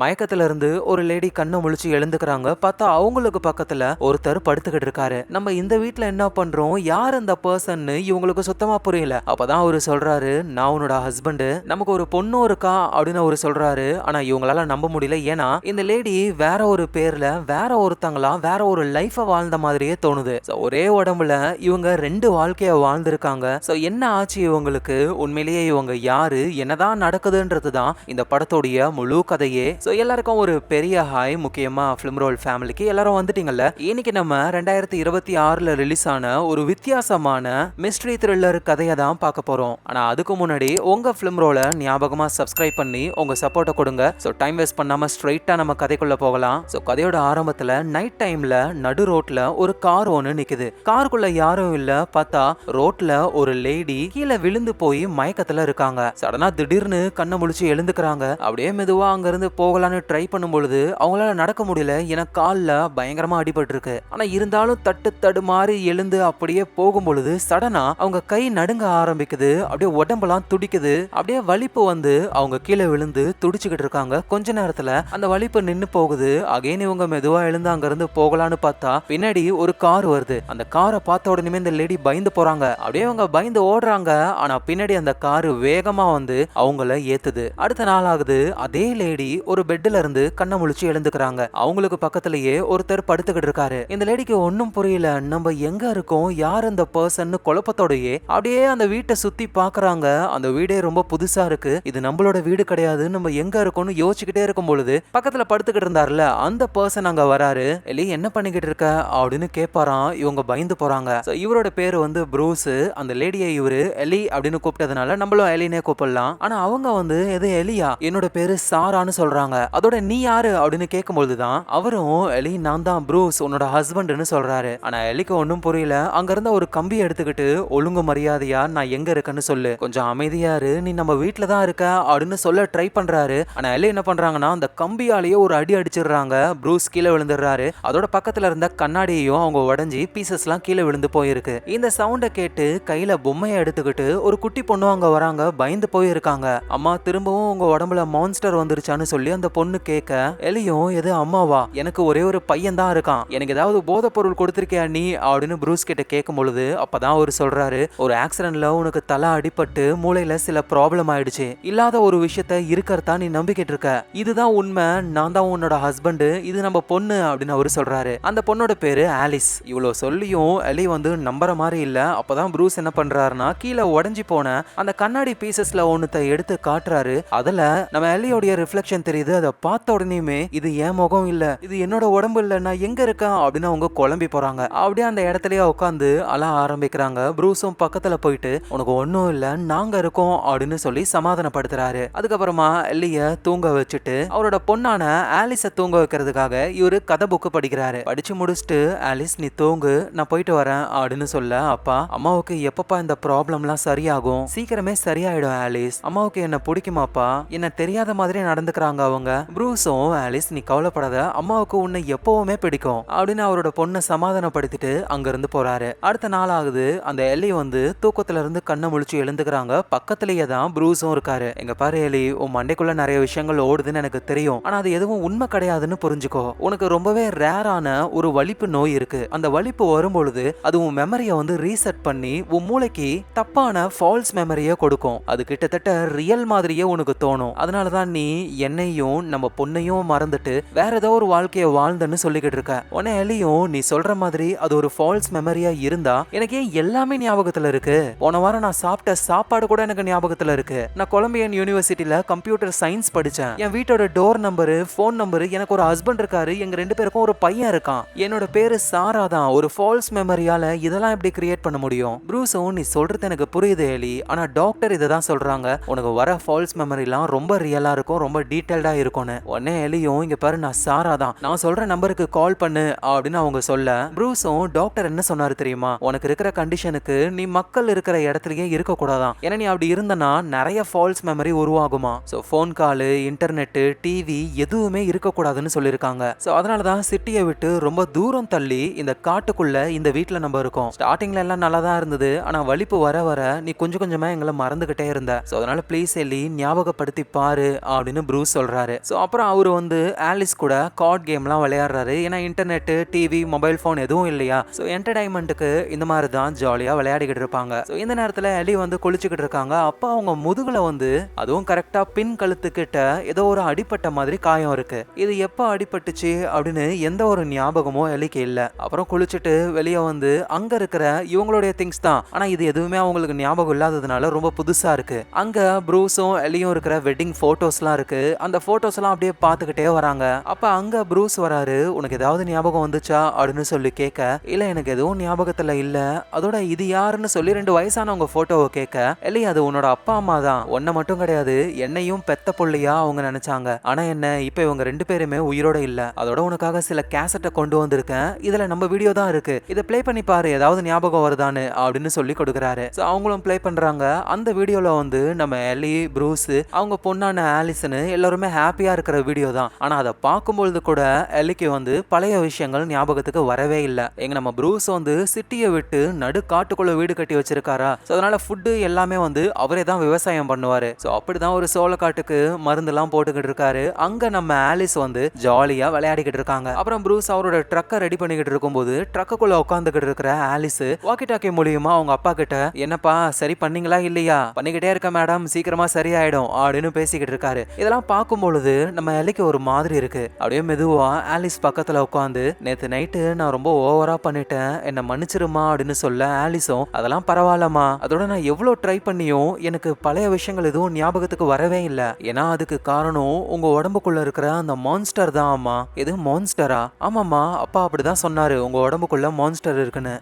மயக்கத்துல இருந்து ஒரு லேடி கண்ணை முழிச்சு எழுந்துக்கிறாங்க. பார்த்தா அவங்களுக்கு பக்கத்துல ஒருத்தர் படுத்துக்கிட்டு இருக்காரு. நம்ம இந்த வீட்ல என்ன பண்றோம், யார் அந்த பர்சன் இவங்களுக்கு சுத்தமா புரியல. அப்பதான் அவரு சொல்றாரு, நான் உன்னோட ஹஸ்பண்ட், நமக்கு ஒரு பொண்ணும் இருக்கா அப்படின்னு அவரு சொல்றாரு. ஆனா இவங்களால நம்ப முடியல. ஏன்னா இந்த லேடி வேற ஒரு பேர்ல வேற ஒருத்தங்களா வேற ஒரு லைஃப வாழ்ந்த மாதிரியே தோணுது. ஒரே உடம்புல இவங்க ரெண்டு வாழ்க்கைய வாழ்ந்திருக்காங்க. சோ என்ன ஆச்சு இவங்களுக்கு, உண்மையிலேயே இவங்க யாரு, என்னதான் நடக்குதுன்றது தான் இந்த படத்தோடைய முழு கதையே. சோ எல்லாருக்கும் ஒரு பெரிய ஹாய். முக்கியமா ஃபிலிம் ரோல் ஃபேமிலிக்கு எல்லாரும் வந்துட்டீங்கல்ல. இன்னைக்கு நம்ம 2026ல ரிலீஸ் ஆன ஒரு வித்தியாசமான மிஸ்ட்ரி த்ரில்லர் கதையை தான் பார்க்க போறோம். ஆனா அதுக்கு முன்னாடி உங்க ஃபிலிம் ரோல ஞாபகமா சப்ஸ்கிரைப் பண்ணி உங்க சப்போர்ட்டை கொடுங்க. சோ டைம் வேஸ்ட் பண்ணாம ஸ்ட்ரைட்டா நம்ம கதைக்குள்ள போகலாம். சோ கதையோட ஆரம்பத்துல நைட் டைம்ல நடு ரோட்ல ஒரு கார் ஒன்னு நிக்குது. காருக்குள்ள யாரும் இல்ல. பார்த்தா ரோட்ல ஒரு லேடி கீழே விழுந்து போய் மயக்கத்துல இருக்காங்க. சடனா திடீர்னு கண்ணை முழிச்சு எழுந்துக்கிறாங்க. அப்படியே மெதுவா அங்க இருந்து போகலான்னு ட்ரை பண்ணும் பொழுது அவங்களால நடக்க முடியல. ஏன்னா கால்ல பயங்கரமா அடிபட்டு இருக்கு. ஆனா இருந்தாலும் தட்டு மாறி எழுந்து அப்படியே போகும் பொழுது சடனா அவங்க கை நடுங்க ஆரம்பிக்குது. அப்படியே உடம்பெல்லாம் துடிக்குது. அப்படியே வலிப்பு வந்து அவங்க கீழே விழுந்து துடிச்சுக்கிட்டு இருக்காங்க. கொஞ்ச நேரத்துல அந்த வலிப்பு நின்னு போகுது. அகைன் இவங்க மெதுவா எழுந்து அங்க இருந்து போகலான்னு பார்த்தா பின்னாடி ஒரு கார் வருது. அந்த காரை பார்த்த உடனே இந்த லேடி பயந்து போறாங்க. அப்படியே அவங்க பயந்து ஓடுறாங்க. ஆனா பின்னாடி அந்த கார் வேகமா வந்து அவங்கள ஏத்துது. அடுத்த நாள் ஆகுது. அதே லேடி ஒரு பெட்ல இருந்து கண்ணை முழிச்சு எழுந்துக்கிறாங்க. அவங்களுக்கு பக்கத்திலேயே ஒருத்தர் படுத்துக்கிட்டு இருக்காரு. இந்த லேடிக்கு ஒன்னும் புரியல. நம்ம எங்க இருக்கோம், யார் அந்த பர்சன் குழப்பத்தோடயே அப்படியே அந்த வீட்டை சுத்தி பாக்குறாங்க. அந்த வீடே ரொம்ப புதுசா இருக்கு. இது நம்மளோட வீடு கிடையாது, நம்ம எங்க இருக்கோம்னு யோசிச்சுக்கிட்டே இருக்கும் பொழுது பக்கத்துல படுத்துக்கிட்டு இருந்தாருல அந்த பர்சன் அங்க வராரு. எலி என்ன பண்ணிக்கிட்டு இருக்க அப்படின்னு கேட்பாராம். இவங்க பயந்து போறாங்க. இவரோட பேரு வந்து ப்ரூஸ். அந்த லேடியை இவரு எலி அப்படின்னு கூப்பிட்டதுனால நம்மளும் எலினே கூப்பிடலாம். ஆனா அவங்க வந்து எது எலியா, என்னோட பேரு சாரான்னு சொல்றாங்க. அதோட நீ யாரு அப்படின்னு கேட்கும் பொழுதுதான் அவரும் எலி நான் தான் ப்ரூஸ் உன்னோட ஹஸ்பண்ட்னு சொல்றாரு. ஆனா எலிக்கு ஒன்னும் புரியல. அங்க இருந்த ஒரு கம்பியை எடுத்துக்கிட்டு ஒழுங்கு மரியாதையா நான் எங்க இருக்கேன்னு சொல்லு, கொஞ்சம் அமைதியா இரு, நீ நம்ம வீட்டுல தான் இருக்க அப்படின்னு சொல்ல ட்ரை பண்றாரு. ஆனா எலி என்ன பண்றாங்கன்னா அந்த கம்பியாலேயே ஒரு அடி அடிச்சிடுறாங்க. ப்ரூஸ் கீழே விழுந்துடுறாரு. அதோட பக்கத்துல இருந்த கண்ணாடியையும் அவங்க உடஞ்சி பீசஸ் எல்லாம் கீழே விழுந்து போயிருக்கு. இந்த சவுண்ட கேட்டு கையில பொம்மையை எடுத்துக்கிட்டு ஒரு குட்டி பொண்ணு அங்க வராங்க. பயந்து போயிருக்காங்க. அம்மா திரும்பவும் உங்க உடம்புல மான்ஸ்டர் வந்துருச்சான்னு சொல்லி அந்த பொண்ணு கேட்க எலியும் எது அம்மாவா, எனக்கு ஒரே ஒரு பையன் தான் இருக்கான், எனக்கு ஏதாவது போதை பொருள் கொடுத்திருக்கியா நீ அப்படின்னு ப்ரூஸ் கிட்ட கேட்கும் பொழுது அப்பதான் அவர் சொல்றாரு, ஒரு ஆக்சிடென்ட்ல உனக்கு தலை அடிபட்டு மூளையில சில ப்ராப்ளம் ஆயிடுச்சு, இல்லாத ஒரு விஷயத்த இருக்கிறதா நீ நம்பிக்கிட்டு இருக்க, இதுதான் உண்மை, நான் தான் உன்னோட ஹஸ்பண்ட், இது நம்ம பொண்ணு அப்படின்னு அவரு சொல்றாரு. அந்த பொண்ணோட பேரு ஆலிஸ். இவ்வளவு சொல்லியும் எலி வந்து நம்புற மாதிரி இல்ல. அப்பதான் ப்ரூஸ் என்ன பண்றாருன்னா கீழே உடஞ்சி போன அந்த கண்ணாடி பீசஸ்ல ஒண்ணுத்த எடுத்து காட்டுறாரு. அதுல நம்ம எலியோடைய ரிஃப்ளெக்ஷன் தெரியுது. அதை பார்த்த உடனேயுமே இது என் முகம் இல்ல, இது என்னோட உடம்பு இல்ல, நான் எங்க இருக்கேன் அப்படின்னு அவங்க குழம்பி போறாங்க. அப்படியே அந்த இடத்துலயே உட்காந்து அழ ஆரம்பிக்கிறாங்க. ப்ரூஸும் பக்கத்துல போயிட்டு உனக்கு ஒன்னும் இல்ல, நாங்க இருக்கோம் அப்படின்னு சொல்லி சமாதானப்படுத்துறாரு. அதுக்கப்புறமா எல்லிய தூங்க வச்சுட்டு அவரோட பொண்ணான ஆலிஸ தூங்க வைக்கிறதுக்காக இவரு கதை புக்கு படிக்கிறாரு. படிச்சு முடிச்சுட்டு ஆலிஸ் நீ தூங்கு, நான் போயிட்டு வரேன் அப்படின்னு சொல்ல, அப்பா அம்மாவுக்கு எப்பப்பா இந்த ப்ராப்ளம்லாம் சரியாகும், சீக்கிரமே சரியாயிடும் ஆலிஸ், அம்மாவுக்கு என்ன பிடிக்குமாப்பா, என்ன தெரியாத மாதிரி நடந்துக்கிறாங்க அவங்க. ப்ரூஸும் ஆலிஸ் நீ கவலைப்படாத, அம்மாவுக்கு உன்னை எப்பவுமே பிடிக்கும் அப்படின்னு அவரோட பொண்ணை சமாதானப்படுத்திட்டு அங்க இருந்து போறாரு. அடுத்த நாள் ஆகுது. அந்த எல்லி வந்து தூக்கத்துல இருந்து கண்ணை முழிச்சு எழுந்துக்கிறாங்க. பக்கத்திலேயே தான் ப்ரூஸும் இருக்காரு. எங்க பாரு எலி, உன் மண்டைக்குள்ள நிறைய விஷயங்கள் ஓடுதுன்னு எனக்கு தெரியும், ஆனா அது எதுவும் உண்மை கிடையாதுன்னு புரிஞ்சுக்கோ, உனக்கு ரொம்பவே ரேரான ஒரு வலிப்பு நோய் இருக்கு. அந்த வலிப்பு வரும்பொழுது அது உன் மெமரியை வந்து ரீசெட் பண்ணி உன் மூளைக்கு தப்பான ஃபால்ஸ் மெமரியை கொடுக்கும். அது கிட்டத்தட்ட ரியல் மாதிரியே உனக்கு தோணும். அதனாலதான் நீ என்னையும் நம்ம பொண்ணையும் மறந்துட்டு வேற ஏதோ ஒரு வாழ்க்கையை வாழ்ந்தன்னு சொல்லிக்கிட்டு இருக்க. உன்னை எலியும் நீ சொல்ற மாதிரி அது ஒரு ஃபால்ஸ் மெமரியா இருந்தா எனக்கு ஏன் எல்லாமே ஞாபகத்துல இருக்கு, போன வாரம் நான் சாப்பிட்ட சாப்பாடு கூட எனக்கு ஞாபகத்துல இருக்கு, நான் கொலம்பியன் யூனிவர்சிட்டியில கம்ப்யூட்டர் சயின்ஸ் படிச்சேன், என் வீட்டோட டோர் நம்பரு ஃபோன் நம்பரு, எனக்கு ஒரு ஹஸ்பண்ட் இருக்காரு, எங்க ரெண்டு பேருக்கும் ஒரு பையன் இருக்கான், என்னோட பேரு சாரா தான், ஒரு ஃபால்ஸ் மெமரியால இதெல்லாம் எப்படி கிரியேட் பண்ண முடியும். ப்ரூஸும் நீ சொல்றது எனக்கு புரியுது எலி, ஆனா டாக்டர் இதை தான் சொல்றாங்க, உனக்கு வர ஃபால்ஸ் மெமரிலாம் ரொம்ப ரியலா இருக்கும், ரொம்ப டீடைல்டா இருக்கும்னு. உடனே எலியும் இங்க பாரு நான் சாரா தான், நான் சொல்ற நம்பருக்கு கால் பண்ணு அப்படின்னு அவங்க சொல்ல, ப்ரூஸும் டாக்டர் என்ன சொன்னாரு தெரியுமா, உனக்கு இருக்கிற கண்டிஷனுக்கு நீ மக்கள் இருக்கிற இடத்துலயே இருக்க கூடாதான், ஏன்னா நீ அப்படி இருந்தனா நிறைய ஃபால்ஸ் மெமரி உருவாகுமா. So phone call, internet, TV எதுவுமே இருக்கக்கூடாதுன்னு சொல்லியிருக்காங்க. சோ அதனாலதான் சிட்டியை விட்டு ரொம்ப தூரம் தள்ளி இந்த காட்டுக்குள்ள இந்த வீட்டுல நம்ம இருக்கோம். ஸ்டார்டிங்ல எல்லாம் நல்லா தான் இருந்தது, ஆனா வலிப்பு வர வர நீ கொஞ்சம் கொஞ்சமா எங்களை மறந்துகிட்டே இருந்த. சோ அதனால ப்ளீஸ் எல்லி ஞாபகப்படுத்தி பாரு அப்படின்னு ப்ரூஸ் சொல்றாரு. இருப்பாரு. ஸோ அப்புறம் அவரு வந்து ஆலிஸ் கூட கார்ட் கேம்லாம் விளையாடுறாரு. ஏன்னா இன்டர்நெட், டிவி, மொபைல் ஃபோன் எதுவும் இல்லையா. ஸோ என்டர்டைன்மெண்ட்டுக்கு இந்த மாதிரி தான் ஜாலியா விளையாடிக்கிட்டு இருப்பாங்க. ஸோ இந்த நேரத்தில் எலி வந்து குளிச்சுக்கிட்டு இருக்காங்க. அப்போ அவங்க முதுகுல வந்து அதுவும் கரெக்டா பின் கழுத்துக்கிட்ட ஏதோ ஒரு அடிப்பட்ட மாதிரி காயம் இருக்கு. இது எப்போ அடிபட்டுச்சு அப்படின்னு எந்த ஒரு ஞாபகமும் எலிக்கு இல்ல. அப்புறம் குளிச்சுட்டு வெளியே வந்து அங்க இருக்கிற இவங்களுடைய திங்ஸ் தான், ஆனா இது எதுவுமே அவங்களுக்கு ஞாபகம் இல்லாததுனால ரொம்ப புதுசா இருக்கு. அங்க ப்ரூஸும் எலியும் இருக்கிற வெட்டிங் போட்டோஸ்லாம் இருக்கு. அந்த போட்டோஸ் எல்லாம் அப்படியே பார்த்துக்கிட்டே வராங்க. அப்ப அங்க ப்ரூஸ் வராரு. உனக்கு ஏதாவது ஞாபகம் வந்துச்சா அப்படின்னு சொல்லி கேட்க, இல்ல எனக்கு எதுவும் ஞாபகத்துல இல்ல. அதோட இது யாருன்னு சொல்லி 2 வயசானவங்க போட்டோவை கேட்க, எலி அது உன்னோட அப்பா அம்மா தான், ஒன்ன மட்டும் கிடையாது என்னையும் பெத்த புள்ளையா அவங்க நினைச்சாங்க. ஆனா என்ன இப்ப இவங்க 2 பேருமே உயிரோட இல்ல. அதோட உனக்காக சில கேசட்டை கொண்டு வந்திருக்கேன். இதுல நம்ம வீடியோ தான் இருக்கு, இதை ப்ளே பண்ணி பாரு ஏதாவது ஞாபகம் வருதான்னு அப்படின்னு சொல்லி கொடுக்குறாரு. ஸோ அவங்களும் ப்ளே பண்றாங்க. அந்த வீடியோல வந்து நம்ம எலி, ப்ரூஸ், அவங்க பொண்ணான ஆலிஸ்னு எல்லாருமே ஹாப்பியா இருக்கிற வீடியோ தான். ஆனா அதை பார்க்கும்பொழுது கூட எலிக்கு வந்து பழைய விஷயங்கள் ஞாபகத்துக்கு வரவே இல்லை. எங்க நம்ம ப்ரூஸ் வந்து சிட்டியை விட்டு நடு காட்டுக்குள்ள வீடு கட்டி வச்சிருக்காரா. ஸோ அதனால ஃபுட்டு எல்லாமே வந்து அவரே தான் விவசாயம் பண்ணுவாரு. ஸோ அப்படிதான் ஒரு சோளக்காட்டுக்கு மருந்தெல்லாம் போட்டுக்கிட்டு இருக்காரு. அங்க நம்ம ஆலிஸ் வந்து ஜாலியா விளையாடிக்கிட்டு இருக்காங்க. அப்புறம் ப்ரூஸ் அவரோட ட்ரக்கை ரெடி பண்ணிக்கிட்டு இருக்கும்போது ட்ரக்குக்குள்ள உட்காந்துக்கிட்டு இருக்கிற ஆலிஸ் வாக்கி டாக்கி மூலியமா அவங்க அப்பா கிட்ட, என்னப்பா சரி பண்ணீங்களா இல்லையா, பண்ணிக்கிட்டே இருக்க மேடம் சீக்கிரமா சரியாயிடும் அப்படின்னு பேசிக்கிட்டு இருக்காரு. இதெல்லாம் பார்க்கும் பொழுது நம்ம எலிக்கு ஒரு மாதிரி இருக்கு. அப்படியே மெதுவா ஆலிஸ் பக்கத்துல உட்காந்து, நேத்து நைட்டு நான் ரொம்ப ஓவரா பண்ணிட்டேன், என்ன மன்னிச்சிருமா அப்படின்னு சொல்ல, ஆலிஸும் அதெல்லாம் பரவாயில்லமா, அதோட நான் எவ்வளவு ட்ரை பண்ணியும் எனக்கு பழைய விஷயங்கள் எதுவும் ஞாபகத்துக்கு வரவே இல்லை. ஏன்னா அதுக்கு காரணம் உங்க உடம்புக்குள்ள இருக்கிற அந்த மான்ஸ்டர் தான். ஆமா எது மான்ஸ்டரா? ஆமாமா அப்பா அப்படிதான் சொன்னாரு, உங்க உடம்புக்குள்ள மான்ஸ்டர் இருக்குன்னு.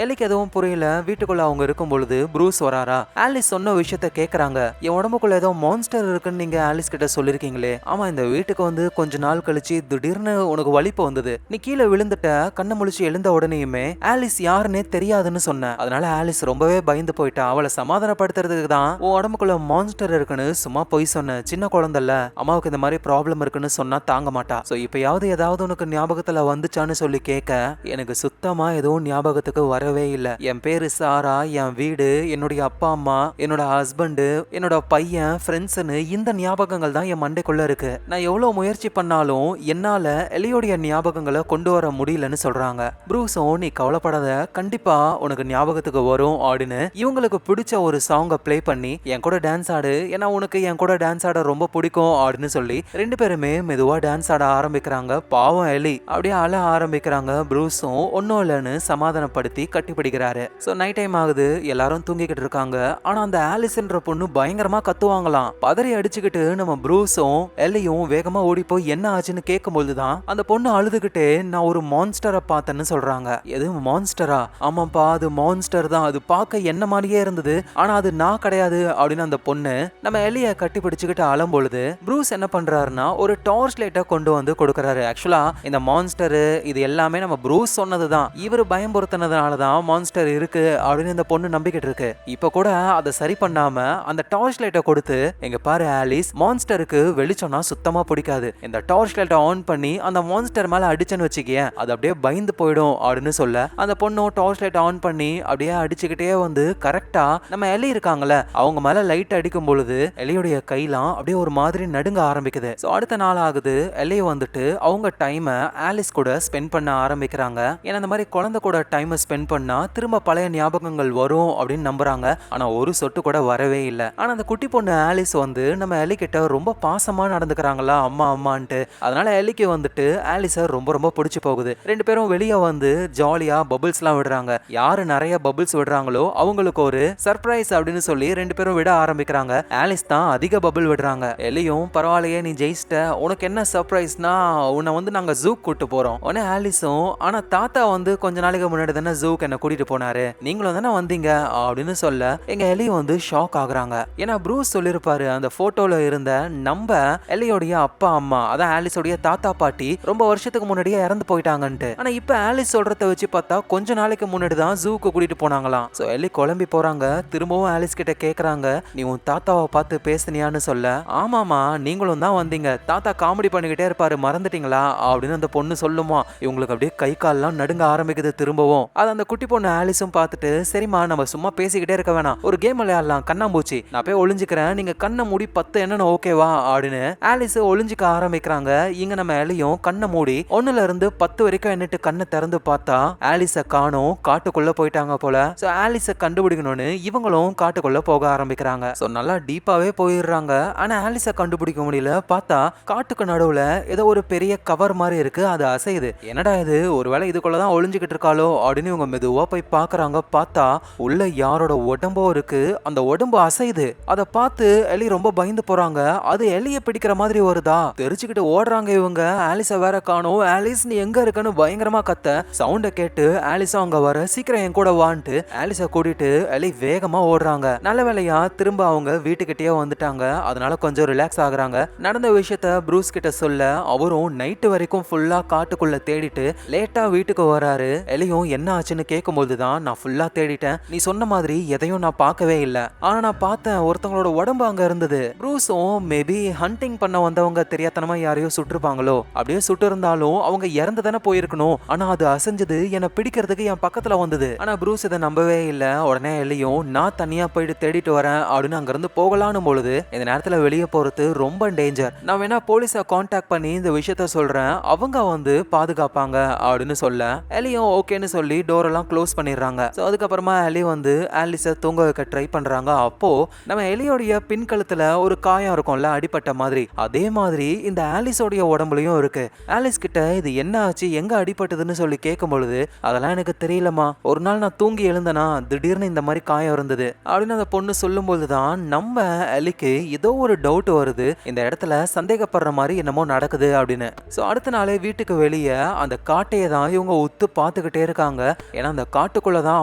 எலிக்கு எதுவும் புரியல. வீட்டுக்குள்ள அவங்க இருக்கும் பொழுது ப்ரூஸ் வராரா. ஆலிஸ் சொன்ன விஷயத்த கேக்குறாங்க. என் உடம்புக்குள்ள ஏதோ மான்ஸ்டர் இருக்குன்னு நீங்க ஆலிஸ் கிட்ட சொல்லிருக்கீங்களே. ஆமா இந்த வீட்டுக்கு வந்து கொஞ்ச நாள் கழிச்சு திடீர்னு உனக்கு வலிப்பு வந்தது, நீ கீழே விழுந்துட்ட, கண்ணை முழிச்சு எழுந்த உடனேயுமே ஆலிஸ் யாருன்னே தெரியாதுன்னு சொன்ன. அதனால ஆலிஸ் ரொம்பவே பயந்து போயிட்டா. அவளை சமாதானப்படுத்துறதுக்கு தான் உன் உடம்புக்குள்ள மான்ஸ்டர் இருக்குன்னு சும்மா பொய் சொன்ன. சின்ன குழந்தைல அம்மாவுக்கு இந்த மாதிரி ப்ராப்ளம் இருக்குன்னு சொன்னா தாங்க மாட்டா. சோ இப்பயாவது ஏதாவது உனக்கு ஞாபகத்துல வந்துச்சான்னு சொல்லி கேட்க, எனக்கு சுத்தமா எதுவும் ஞாபகத்துக்கு வரவே இல்லை. என் பேரு சாரா, என் வீடு, என்னுடைய அப்பா அம்மா, என்னோட ஹஸ்பண்ட், என்னோட பையன், ஃப்ரெண்ட்ஸ்னு இந்த ஞாபகங்கள் தான் என் மண்டைக்குள்ள இருக்கு. நான் எவ்வளவு முயற்சி பண்ணாலும் என்னால எலியோடைய ஞாபகங்களை கொண்டு வர முடியலன்னு சொல்றாங்க. ப்ரூஸும் நீ கவலைப்படாத, கண்டிப்பா உனக்கு ஞாபகத்துக்கு வரும் அப்படின்னு இவங்களுக்கு பிடிச்ச ஒரு சாங்கை பிளே பண்ணி என் கூட டான்ஸ் ஆடு, ஏன்னா உனக்கு என் கூட டான்ஸ் ஆட ரொம்ப பிடிக்கும் அப்படின்னு சொல்லி 2 பேருமே மெதுவா டான்ஸ் ஆட ஆரம்பிக்கிறாங்க. பாவம் எலி அப்படியே அழ ஆரம்பிக்கிறாங்க. ப்ரூஸும் ஒன்னும் இல்லைன்னு சமாதானப்படுத்தி கட்டிப்பிடிக்கிறாரு. சோ நைட் டைம் ஆகுது, எல்லாரும் தூங்கிக்கிட்டு இருக்காங்க. ஆனா அந்த ஆலிஸ்ன்ற பொண்ணு பயங்கரமா கத்துவாங்களாம். பதறி அடிச்சுக்கிட்டு நம்ம ப்ரூஸும் எல்லியும் வேகமா ஓடி போய் என்ன ஆச்சுன்னு கேட்கும்போதுதான் அந்த பொண்ணு அழுதுகிட்டே நான் ஒரு மான்ஸ்டரை பார்த்தேன்னு சொல்றாங்க. எது மான்ஸ்டரா? ஆமாப்பா அது மான்ஸ்டர் தான், அது பார்க்க என்ன மாதிரியே இருந்தது, ஆனா அது நான் கிடையாது அப்படின்னு அந்த பொண்ணு நம்ம எல்லிய கட்டி பிடிச்சுக்கிட்டு அழும்பொழுது ப்ரூஸ் என்ன பண்றாருன்னா ஒரு டார்ச் லைட்டை கொண்டு வந்து கொடுக்கறாரு. ஆக்சுவலா இந்த மான்ஸ்டர் இது எல்லாமே நம்ம ப்ரூஸ் சொன்னதுதான், இவர் பயம்படுத்தினதுனால தான் மான்ஸ்டர் இருக்கு அப்படின்னு இந்த பொண்ணு நம்பிக்கிட்டு இருக்கு. இப்ப கூட அதை சரி பண்ணாம அந்த டார்ச் லைட்டை கொடுத்து, எங்க பாரு ஆலிஸ், மான்ஸ்டருக்கு வெளிச்சம்னா சுத்தமா பிடிக்காது, இந்த டார்ச் லைட்டை ஆன் பண்ணி அந்த மான்ஸ்டர் மேல அடிச்சேன்னு வச்சுக்கிய அது அப்படியே பயந்து போயிடும் அப்படின்னு சொல்ல, அந்த பொண்ணும் டார்ச் லைட் ஆன் பண்ணி அப்படியே அடிச்சுக்கிட்டே வந்து கரெக்டா நம்ம எலி இருக்காங்கல்ல அவங்க மேல லைட் அடிக்கும் பொழுது எலியுடைய கைலாம் அப்படியே ஒரு மாதிரி நடுங்க ஆரம்பிக்குது. ஸோ அடுத்த நாள் ஆகுது, எலியை வந்துட்டு அவங்க டைமை ஆலிஸ் கூட ஸ்பெண்ட் பண்ண ஆரம்பிக்கிறாங்க. ஏன்னா இந்த மாதிரி குழந்தை கூட டைமை ஸ்பெண்ட் பண்ணா திரும்ப பழைய ஞாபகங்கள் வரும் அப்படின்னு நம்புறாங்க. ஆனா ஒரு சொட்டு கூட வரவே இல்லை. ஆனா அந்த குட்டி பொண்ணு ஆலிஸ் வந்து நம்ம எலி கிட்ட ரொம்ப பாசமா நடந்துக்கிறாங்களா அம்மா அம்மான்ட்டு. அதனால எலிக்கு வந்துட்டு ஆலிஸை ரொம்ப ரொம்ப பிடிச்சு போகுது. 2 பேரும் வெளியே வந்து ஜாலியா பபிள்ஸ் எல்லாம் விடுறாங்க. யாரு நிறைய பபிள்ஸ் விடுறாங்களோ அவங்களுக்கு ஒரு சர்ப்ரைஸ் அப்படின்னு சொல்லி 2 பேரும் விட ஆரம்பிக்கிறாங்க. ஆலிஸ் தான் அதிக பபிள் விடுறாங்க. எலியும் பரவாயில்லையே நீ ஜெயிச்சிட்ட, உனக்கு என்ன சர்ப்ரைஸ்னா உன்னை வந்து நாங்க ஜூ கூட்டு போறோம். உடனே ஆலிஸும், ஆனா தாத்தா வந்து கொஞ்ச நாளைக்கு முன்னாடி தானே ஜூக்கு என்ன கூட்டிட்டு போனாரு, நீங்களும் தானே வந்தீங்க அப்படின்னு சொல்ல எங்க எலி வந்து ஷாக் ஆகுறாங்க. ஏன்னா ப்ரூஸ் சொல்லிருப்பாரு அந்த போட்டோல இருந்த நம்ம எலியோடைய அப்பா அம்மா, அதான் ஆலிஸோடைய தாத்தா பாட்டி ரொம்ப வருஷத்துக்கு முன்னாடியே இறந்து போயிட்டாங்கன்ட்டு. ஆனா இப்ப ஆலிஸ் சொல்றத வச்சு பார்த்தா கொஞ்ச நாளைக்கு முன்னாடி தான் ஜூக்கு கூட்டிட்டு போனாங்களாம். சோ எலி குழம்பி போறாங்க. திரும்பவும் ஆலிஸ் கிட்ட கேக்குறாங்க, நீ உன் தாத்தாவை பார்த்து பேசுனியான்னு சொல்ல, ஆமாமா நீங்களும் தான் வந்தீங்க, தாத்தா காமெடி பண்ணிக்கிட்டே இருப்பாரு மறந்துட்டீங்களா அப்படின்னு அந்த பொண்ணு சொல்லுமா. இவங்களுக்கு அப்படியே கை கால்லாம் நடுங்க ஆரம்பிக்குது திரும்பவும். அது அந்த குட்டி பொண்ணு ஆலிஸும் பார்த்துட்டு சரிம்மா நம்ம சும்மா பேசிக்கிட்டே இருக்க வேணாம், ஒரு கேம் விளையாடலாம், கண்ணாம்பூச்சி, நான் போய் ஒளிஞ்சுக்கிறேன், நீங்க கண்ணை மூடி 10 என்னன்னு ஓகேவா அப்படின்னு ஆலிஸ் ஒளிஞ்சுக்க ஆரம்பிக்கிறாங்க. இங்க நம்ம எலியும் கண்ணை மூடி 1ல இருந்து 10 வரைக்கும் எண்ணிட்டு கண்ணை திறந்து பார்த்தா ஆலிஸ காணோம், காட்டுக்குள்ள போயிட்டாங்க போல. சோ ஆலிஸ கண்டுபிடிக்கணும்னு இவங்களும் காட்டுக்குள்ள போக ஆரம்பிக்கிறாங்க. சோ நல்லா டீப்பாவே போயிடுறாங்க. ஆனா ஆலிஸ கண்டுபிடிக்க முடியல. பார்த்தா காட்டுக்கு நடுவுல ஏதோ ஒரு பெரிய கவர் மாதிரி இருக்கு, அது அசையுது. என்னடா இது, ஒருவேளை இதுக்குள்ளதான் ஒளிஞ்சுக்கிட்டு இருக்காளோ அப்படின்னு இவங்க மெதுவா போய் பாக்குறாங்க. பார்த்தா உள்ள யாரோட உடம்போ இருக்கு, அந்த உடம்பு அசையுது. அதை பார்த்து எலி ரொம்ப பயந்து போறாங்க. அது எலிய பிடிக்கிற மாதிரி வருதா, தெரிச்சுக்கிட்டு ஓடுறாங்க இவங்க. ஆலிஸ வேற காணோம். ஆலிஸ் நீ எங்க இருக்கன்னு பயங்கரமா கத்த சவுண்ட கேட்டு ஆலிஸா அங்க வர, சீக்கிரம் என் கூட வான்ட்டு ஆலிஸ கூட்டிட்டு எலி வேகமா ஓடுறாங்க. நல்ல வேலையா திரும்ப அவங்க வீட்டுக்கிட்டே வந்துட்டாங்க. அதனால கொஞ்சம் ரிலாக்ஸ் ஆகுறாங்க. நடந்த விஷயத்த ப்ரூஸ் கிட்ட சொல்ல அவரும் நைட்டு வரைக்கும் ஃபுல்லா காட்டுக்குள்ள தேடிட்டு லேட்டா வீட்டுக்கு வராரு. எலியும் என்ன ஆச்சுன்னு கேட்கும்போது தான் நான் ஃபுல்லா தேடிட்டேன், நீ சொன்ன மாதிரி எதையும் நான் பார்க்கவே இல்லை, ஆனா நான் பார்த்தேன் ஒருத்தவங்களோட உடம்பு அங்க இருந்தது. ப்ரூஸும் மேபி ஹண்டிங் பண்ண வந்தவங்க தெரியாதனமா யாரையோ சுட்டிருப்பாங்களோ, அப்படியே சுட்டு இருந்தாலும் அவங்க இறந்து தானே போயிருக்கணும், ஆனா அது அசைஞ்சது என்னை பிடிக்கிறதுக்கு என் பக்கத்துல வந்தது. ஆனா ப்ரூஸ் இதை நம்பவே இல்லை. உடனே எலியும் நான் தனியா போயிட்டு தேடிட்டு வரேன் அப்படின்னு அங்க இருந்து போகலான்னு பொழுது இந்த நேரத்துல வெளியே போறது ரொம்ப டேஞ்சர், நான் வேணா போலீஸை கான்டாக்ட் பண்ணி இந்த விஷயத்த சொல்றேன், அவங்க வந்து பாதுகாப்பாங்க அப்படின்னு சொல்ல எலியும் ஓகேன்னு சொல்லி டோர் எல்லாம் க்ளோஸ் பண்ணிடுறாங்க. ஸோ அதுக்கப்புறமா எலி வந்து ஆலிஸை தூங்க வைக்க ட்ரை பண்றாங்க. அப்போ நம்ம எலியோடைய பின்கழுத்துல ஒரு காயம் இருக்கும்ல, அடிப்பட்ட மாதிரி, அதே மாதிரி இந்த ஆலிஸோடைய உடம்புலயும் இருக்கு. ஆலிஸ் கிட்ட இது என்ன ஆச்சு, எங்க அடிபட்டதுன்னு சொல்லி கேட்கும் பொழுது அதெல்லாம் எனக்கு தெரியலமா, ஒரு நாள் நான் தூங்கி எழுந்தனா திடீர்னு இந்த மாதிரி காயம் இருந்தது அப்படின்னு அந்த பொண்ணு சொல்லும் போதுதான் நம்ம எலிக்கு ஏதோ ஒரு டவுட் வருது, இந்த இடத்துல சந்தேகப்படுற மாதிரி என்னமோ நடக்குது அப்படின்னு. ஸோ அடுத்த நாளே வீட்டுக்கு வெளியே அந்த காட்டையை தான் இவங்க உத்து பார்த்துக்கிட்டே இருக்காங்க. ஏன்னா அந்த காட்டுக்குள்ளதான்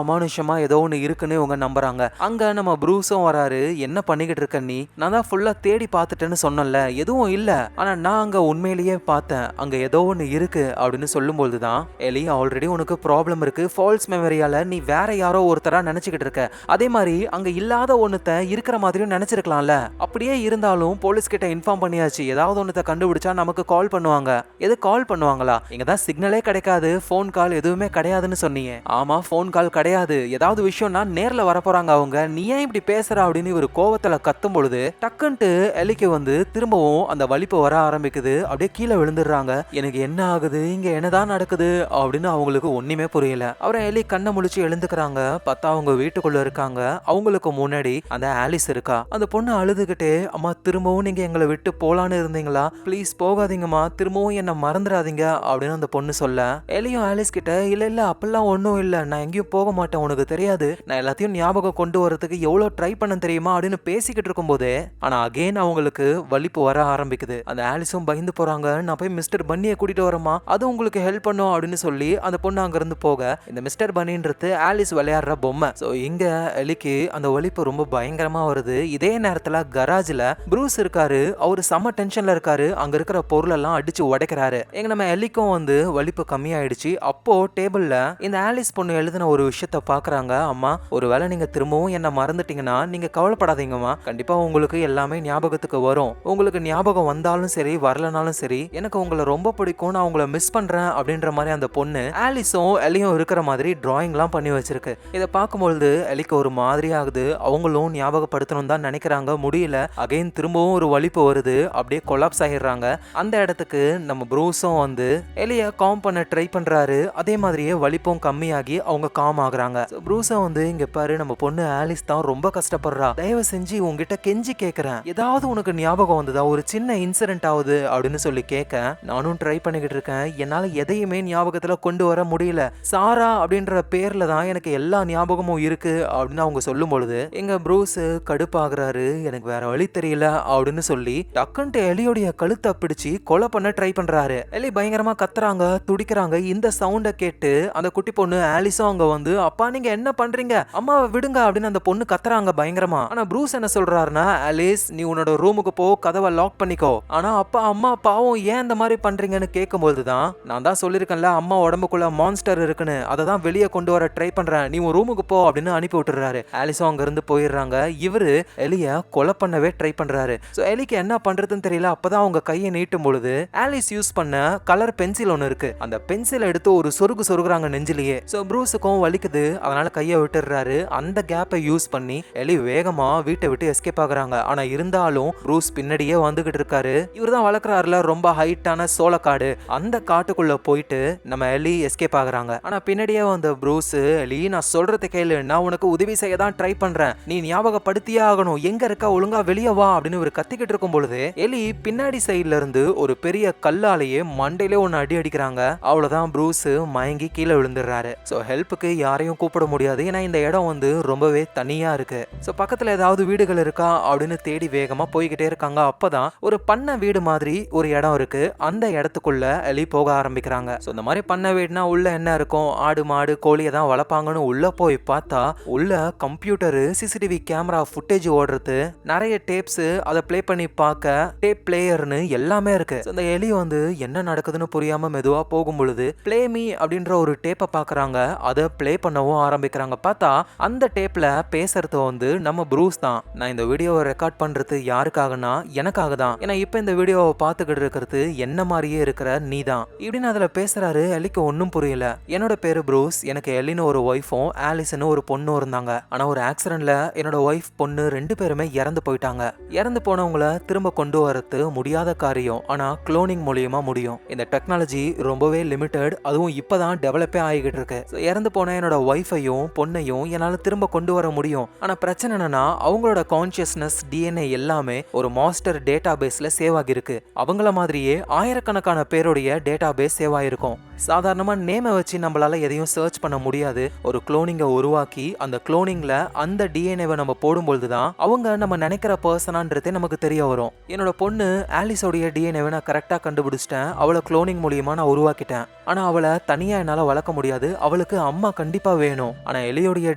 அமானுஷமா ஏதோ ஒன்று இருக்குன்னு இவங்க நம்புறாங்க. அங்க நம்ம ப்ரூஸும் வராரு. என்ன பண்ணிக்கிட்டு இருக்க நீ, நான் தான் ஃபுல்லா தேடி பார்த்துட்டேன்னு சொன்னல, எதுவும் இல்ல, ஆனா நான் அங்க உண்மையிலேயே பார்த்தேன், அங்க ஏதோ ஒன்று இருக்கு அப்படின்னு சொல்லும்போது தான் எலி ஆல்ரெடி உனக்கு ப்ராப்ளம் இருக்கு, ஃபால்ஸ் மெமரியால நீ வேற யாரோ ஒருத்தரா நினைச்சுக்கிட்டு இருக்க, அதே மாதிரி அங்க இல்லாத ஒண்ணுத்த இருக்கிற மாதிரியும் நினைச்சிருக்கலாம்ல, அப்படியே இருந்தாலும் போலீஸ் கிட்ட இன்ஃபார்ம் பண்ணியாச்சு, ஏதாவது ஒண்ணுத்த கண்டுபிடிச்சா நமக்கு கால் பண்ணுவாங்க, எது கால் பண்ணுவாங்களா, இங்க தான் சிக்னலே கிடைக்காது, ஃபோன் கால் எதுவுமே கிடையாதுன்னு சொன்னீங்க. ஆமா ஃபோன் கால் கிடையாது, ஏதாவது விஷயம்னா நேர்ல வர போறாங்க அவங்க, நீ ஏன் இப்படி பேசுற அப்படின்னு ஒரு கோவத்துல கத்தும் பொழுது டக்குன்ட்டு எலிக்கு வந்து திரும்பவும் அந்த வலிப்பு வர ஆரம்பிக்குது. அப்படியே கீழே விழுந்துடுறாங்க. எனக்கு என்ன ஆகுது, இங்க என்னதான் நடக்குது அப்படின்னு அவங்களுக்கு ஒண்ணுமே புரியல. அப்புறம் எலி கண்ணை முழிச்சு எழுந்துக்கிறாங்க. பார்த்தா அவங்க வீட்டுக்குள்ள இருக்காங்க. அவங்களுக்கு முன்னாடி அந்த ஆலிஸ் இருக்கா. அந்த பொண்ணு அழுதுகிட்டே, அம்மா திரும்பவும் நீங்க எங்களை விட்டு போலான்னு இருந்தீங்களா, ப்ளீஸ் போகாதீங்கம்மா, திரும்பவும் என்ன மறந்துடாதீங்க அப்படின்னு அந்த பொண்ணு சொல்ல எலியும் ஆலிஸ் கிட்ட இல்ல இல்ல அப்பெல்லாம் ஒன்றும் இல்லை, நான் எங்கேயும் போக மாட்டேன், உனக்கு தெரியாது, நான் எல்லாத்தையும் ஞாபகம் கொண்டு வரதுக்கு எவ்வளோ ட்ரை பண்ண தெரியுமா அப்படின்னு பேசிக்கிட்டு இருக்கும் போதே ஆனா அகைன் அவங்களுக்கு வலிப்பு வர ஆரம்பிக்குது. அந்த ஆலிஸும் பயந்து போறாங்க. நான் போய் மிஸ்டர் பன்னியை கூட்டிட்டு வரமா, அது உங்களுக்கு ஹெல்ப் பண்ணும் அப்படின்னு சொல்லி அந்த பொண்ணு அங்க இருந்து போக இந்த மிஸ்டர் பன்னின்றது ஆலிஸ் விளையாடுற பொம்மை. ஸோ இங்க எலிக்கு அந்த வலிப்பு ரொம்ப பயங்கரமா வருது. இதே நேரத்துல கராஜ்ல ப்ரூஸ் இருக்காரு. அவரு செம டென்ஷன்ல இருக்காரு. அங்க இருக்கிற பொருள் எல்லாம் அடிச்சு உடைக்கிறாரு. எங்க நம்ம எலிக்கும் வந்து வலிப்பு கம்மியாயிடுச்சு. அப்போ டேபிள்ல இந்த ஆலிஸ் பொண்ணு எழுதின ஒரு விஷயத்த பாக்குறாங்க. அம்மா ஒருவேளை நீங்க திரும்பவும் என்ன மறந்துட்டீங்கன்னா நீங்க கவலைப்படாதீங்கம்மா, கண்டிப்பா உங்களுக்கு எல்லாமே ஞாபகத்துக்கு வரும், உங்களுக்கு ஞாபகம் வந்தாலும் சரி வரலனாலும் சரி எனக்கு உங்களை ரொம்ப பிடிக்கும், நான் உங்களை மிஸ் பண்றேன் அப்படின்ற மாதிரி அந்த பொண்ணு ஆலிஸும் எலியும் இருக்கிற மாதிரி டிராயிங் எல்லாம் பண்ணி வச்சிருக்கு. இதை பார்க்கும்பொழுது எலிக்கு ஒரு மாதிரி ஆகுது. அவங்களும் ஞாபகப்படுத்தணும் தான் நினைக்கிறாங்க, முடியல. அகைன் திரும்பவும் ஒரு வலிப்பு வருது. அப்படியே கொலாப்ஸ் ஆகிடுறாங்க. அந்த இடத்துக்கு நம்ம ப்ரூஸும் வந்து எலிய காம் பண்ண ட்ரை பண்றாரு. அதே மாதிரியே வலிப்பும் கம்மியாகி அவங்க காம் ஆகுறாங்க. ப்ரூஸை வந்து இங்க பாரு, நம்ம பொண்ணு ஆலிஸ் தான் ரொம்ப கஷ்டப்படுறா, தயவு செஞ்சு உங்ககிட்ட கெஞ்சி கேட்கிறேன், ஏதாவது உனக்கு ஞாபகம் வந்ததா, ஒரு சின்ன இன்சிடென்ட் ஆகுது அப்படின்னு சொல்லி கேட்க நானும் ட்ரை பண்ணிக்கிட்டு இருக்கேன், என்னால எதையுமே ஞாபகத்துல கொண்டு வர முடியல, சாரா அப்படின்ற பேர்ல தான் எனக்கு எல்லா ஞாபகமும் இருக்கு அப்படின்னு அவங்க சொல்லும் பொழுது எங்க ப்ரூஸ் கடுப்பாகிறாரு. எனக்கு வேற வழி தெரியல அப்படின்னு சொல்லி டக்குன்ட்டு எலியோடைய கழுத்தை பிடிச்சு கொலை பண்ண ட்ரை பண்றாரு. எலி பயங்கரமா கத்துறாங்க, துடிக்கிறாங்க. இந்த சவுண்ட கேட்டு அந்த குட்டி பொண்ணு ஆலிஸும் அங்க வந்து அப்பா நீங்க என்ன பண்றீங்க, அம்மாவை விடுங்க அப்படின்னு அந்த பொண்ணு கத்துறாங்க பயங்கரமா. ஆனா ப்ரூஸ் என்ன சொல்றாருன்னா, ஆலிஸ் நீ உன்னோட ரூமுக்கு போ, கதவை லாக் பண்ணிக்கோ. ஆனா அப்பா அம்மா பாவம் ஏன் இந்த மாதிரி பண்றீங்கன்னு கேட்கும்போது தான் நான் தான் சொல்லிருக்கேன்ல அம்மா உடம்புக்குள்ள மான்ஸ்டர் இருக்குன்னு, அதை தான் வெளியே கொண்டு வர ட்ரை பண்றேன், நீ உன் ரூமுக்கு போ அப்படின்னு அனுப்பி விட்டுறாரு. ஆலிஸும் அங்க இருந்து போயிடுறாங்க. இவரு எலிய கொலை பண்ணவே ட்ரை பண்றாரு. சோ எலிக்கு என்ன பண்றதுன்னு தெரியல. அப்பதான் அவங்க கையை நீட்டும் பொழுது ஆலிஸ் யூஸ் பண்ண கலர் பென்சில் ஒன்னு இருக்கு. அந்த பென்சில் எடுத்து ஒரு சொருகு சொருகுறாங்க நெஞ்சிலேயே. சோ ஸோ ப்ரூஸுக்கும் வலிக்குது, அதனால கையை விட்டுடுறாரு. அந்த கேப்பை யூஸ் பண்ணி எலி வேகமா வீட்டை விட்டு எஸ்கேப் ஆகுறாங்க. ஆனா இருந்தாலும் ப்ரூஸ் பின்னாடியே வந்துகிட்டு இருக்காரு. இவர் தான் வளர்க்குறாருல ரொம்ப ஹைட்டான சோளக்காடு, அந்த காட்டுக்குள்ள போயிட்டு நம்ம எலி எஸ்கேப் ஆகுறாங்க. ஆனா பின்னாடியே வந்த ப்ரூஸ், எலி நான் சொல்றதை கேளு, நான் உனக்கு உதவி செய்ய தான் ட்ரை பண்றேன், நீ ஞாபகப்படுத்தியே ஆகணும், எங்க இருக்க, ஒழுங்கா வெளியே வா அப்படின்னு ஒரு கத்திக்கிட்டு இருக்கும் பொழுது எலி பின்னாடி சைட்ல இருந்து ஒரு பெரிய கல்லாலேயே மண்டையிலே ஒன்னு அடி அடிக்கிறாங்க. அவ்வளவுதான், ப்ரூஸ் மயங்கி கீழே விழுந்துடுறாரு. ஸோ ஹெல்ப்புக்கு யாரையும் கூப்பிட முடியாது, ஏன்னா இந்த இடம் வந்து ரொம்பவே தனியா இருக்கு. ஸோ பக்கத்துல ஏதாவது வீடுகள் இருக்கா அப்படின்னு தேடி வேகமா போய்கிட்டே இருக்காங்க. அப்பதான் ஒரு பண்ணை வீடு மாதிரி ஒரு இடம் இருக்கு. அந்த இடத்துக்குள்ள எலி போக ஆரம்பிக்கிறாங்க. ஸோ இந்த மாதிரி பண்ணை வீடுனா உள்ள என்ன இருக்கும், ஆடு மாடு கோழியை தான் வளர்ப்பாங்கன்னு உள்ள போய் பார்த்தா உள்ள கம்ப்யூட்டரு, சிசிடிவி கேமரா ஃபுட்டேஜ் ஓடுறது, நிறைய டேப்ஸ், அதை பிளே பண்ணி பார்க்க டேப் பிளேயர்னு எல்லாமே இருக்கு. இந்த எலி வந்து என்ன நடக்குதுன்னு புரியாம மெதுவா போகும் பொழுது பிளே மீ அப்படின்ற ஒரு டேப்பை பாக்குறாங்க. அதை பிளே பண்ணவும் ஆரம்பிக்கிறாங்க. பார்த்தா அந்த டேப்ல பேசுறது வந்து நம்ம ப்ரூஸ் தான். நான் இந்த வீடியோவை ரெக்கார்ட் பண்றது யாருக்காகனா எனக்காக தான், ஏன்னா இப்ப இந்த வீடியோவை பார்த்துக்கிட்டு இருக்கிறது என்ன மாதிரியே இருக்கிற நீ தான் இப்படின்னு அதுல பேசுறாரு. எலிக்கு ஒன்னும் புரியல. என்னோட பேரு ப்ரூஸ், எனக்கு எலின்னு ஒரு ஒய்ஃபும் ஆலிஸ்னு ஒரு பொண்ணும் இருந்தாங்க. ஆனா ஒரு ஆக்சிடென்ட்ல என்னோட ஒய்ஃப் பொண்ணு 2 பேருமே இறந்து போயிட்டாங்க. இறந்து போனவங்கள திரும்ப கொண்டு வரது முடியாத காரியம், ஆனா குளோனிங் மூலியமா முடியும். இந்த டெக்னாலஜி ரொம்பவே லிமிட்டட், அதுவும் இப்பதான் டெவலப்பே ஆகிட்டு இருக்கு. இறந்து போன என்னோட ஒய்ஃபையும் பொண்ணையும் என்னால திரும்ப கொண்டு வர முடியும். ஆனா பிரச்சனை என்னன்னா அவங்களோட கான்சியஸ்னஸ், டிஎன்ஏ எல்லாமே ஒரு மாஸ்டர் டேட்டா பேஸ்ல சேவ் ஆகிருக்கு. அவங்கள மாதிரியே ஆயிரக்கணக்கான பேருடைய டேட்டா பேஸ் சேவ் ஆயிருக்கும். சாதாரணமா நேமை வச்சு நம்மளால எதையும் சர்ச் பண்ண முடியாது. ஒரு குளோனிங்கை உருவாக்கி அந்த குளோனிங்ல அந்த டிஎன்ஏவை நம்ம போடும்பொழுது தான் அவங்க நம்ம நினைக்கிற பர்சனான்றதே நமக்கு தெரிய வரும். என்னோட பொண்ணு ஆலிஸோடைய டிஎன்ஏவை நான் கரெக்டா கண்டுபிடிச்சிட்டேன். அவளை குளோனிங் மூலியமா நான் உருவாக்கிட்டேன். ஆனா அவளை தனியா என்னால வளர்க்க முடியாது, அவளுக்கு அம்மா கண்டிப்பா வேணும். ஆனா எலியோடைய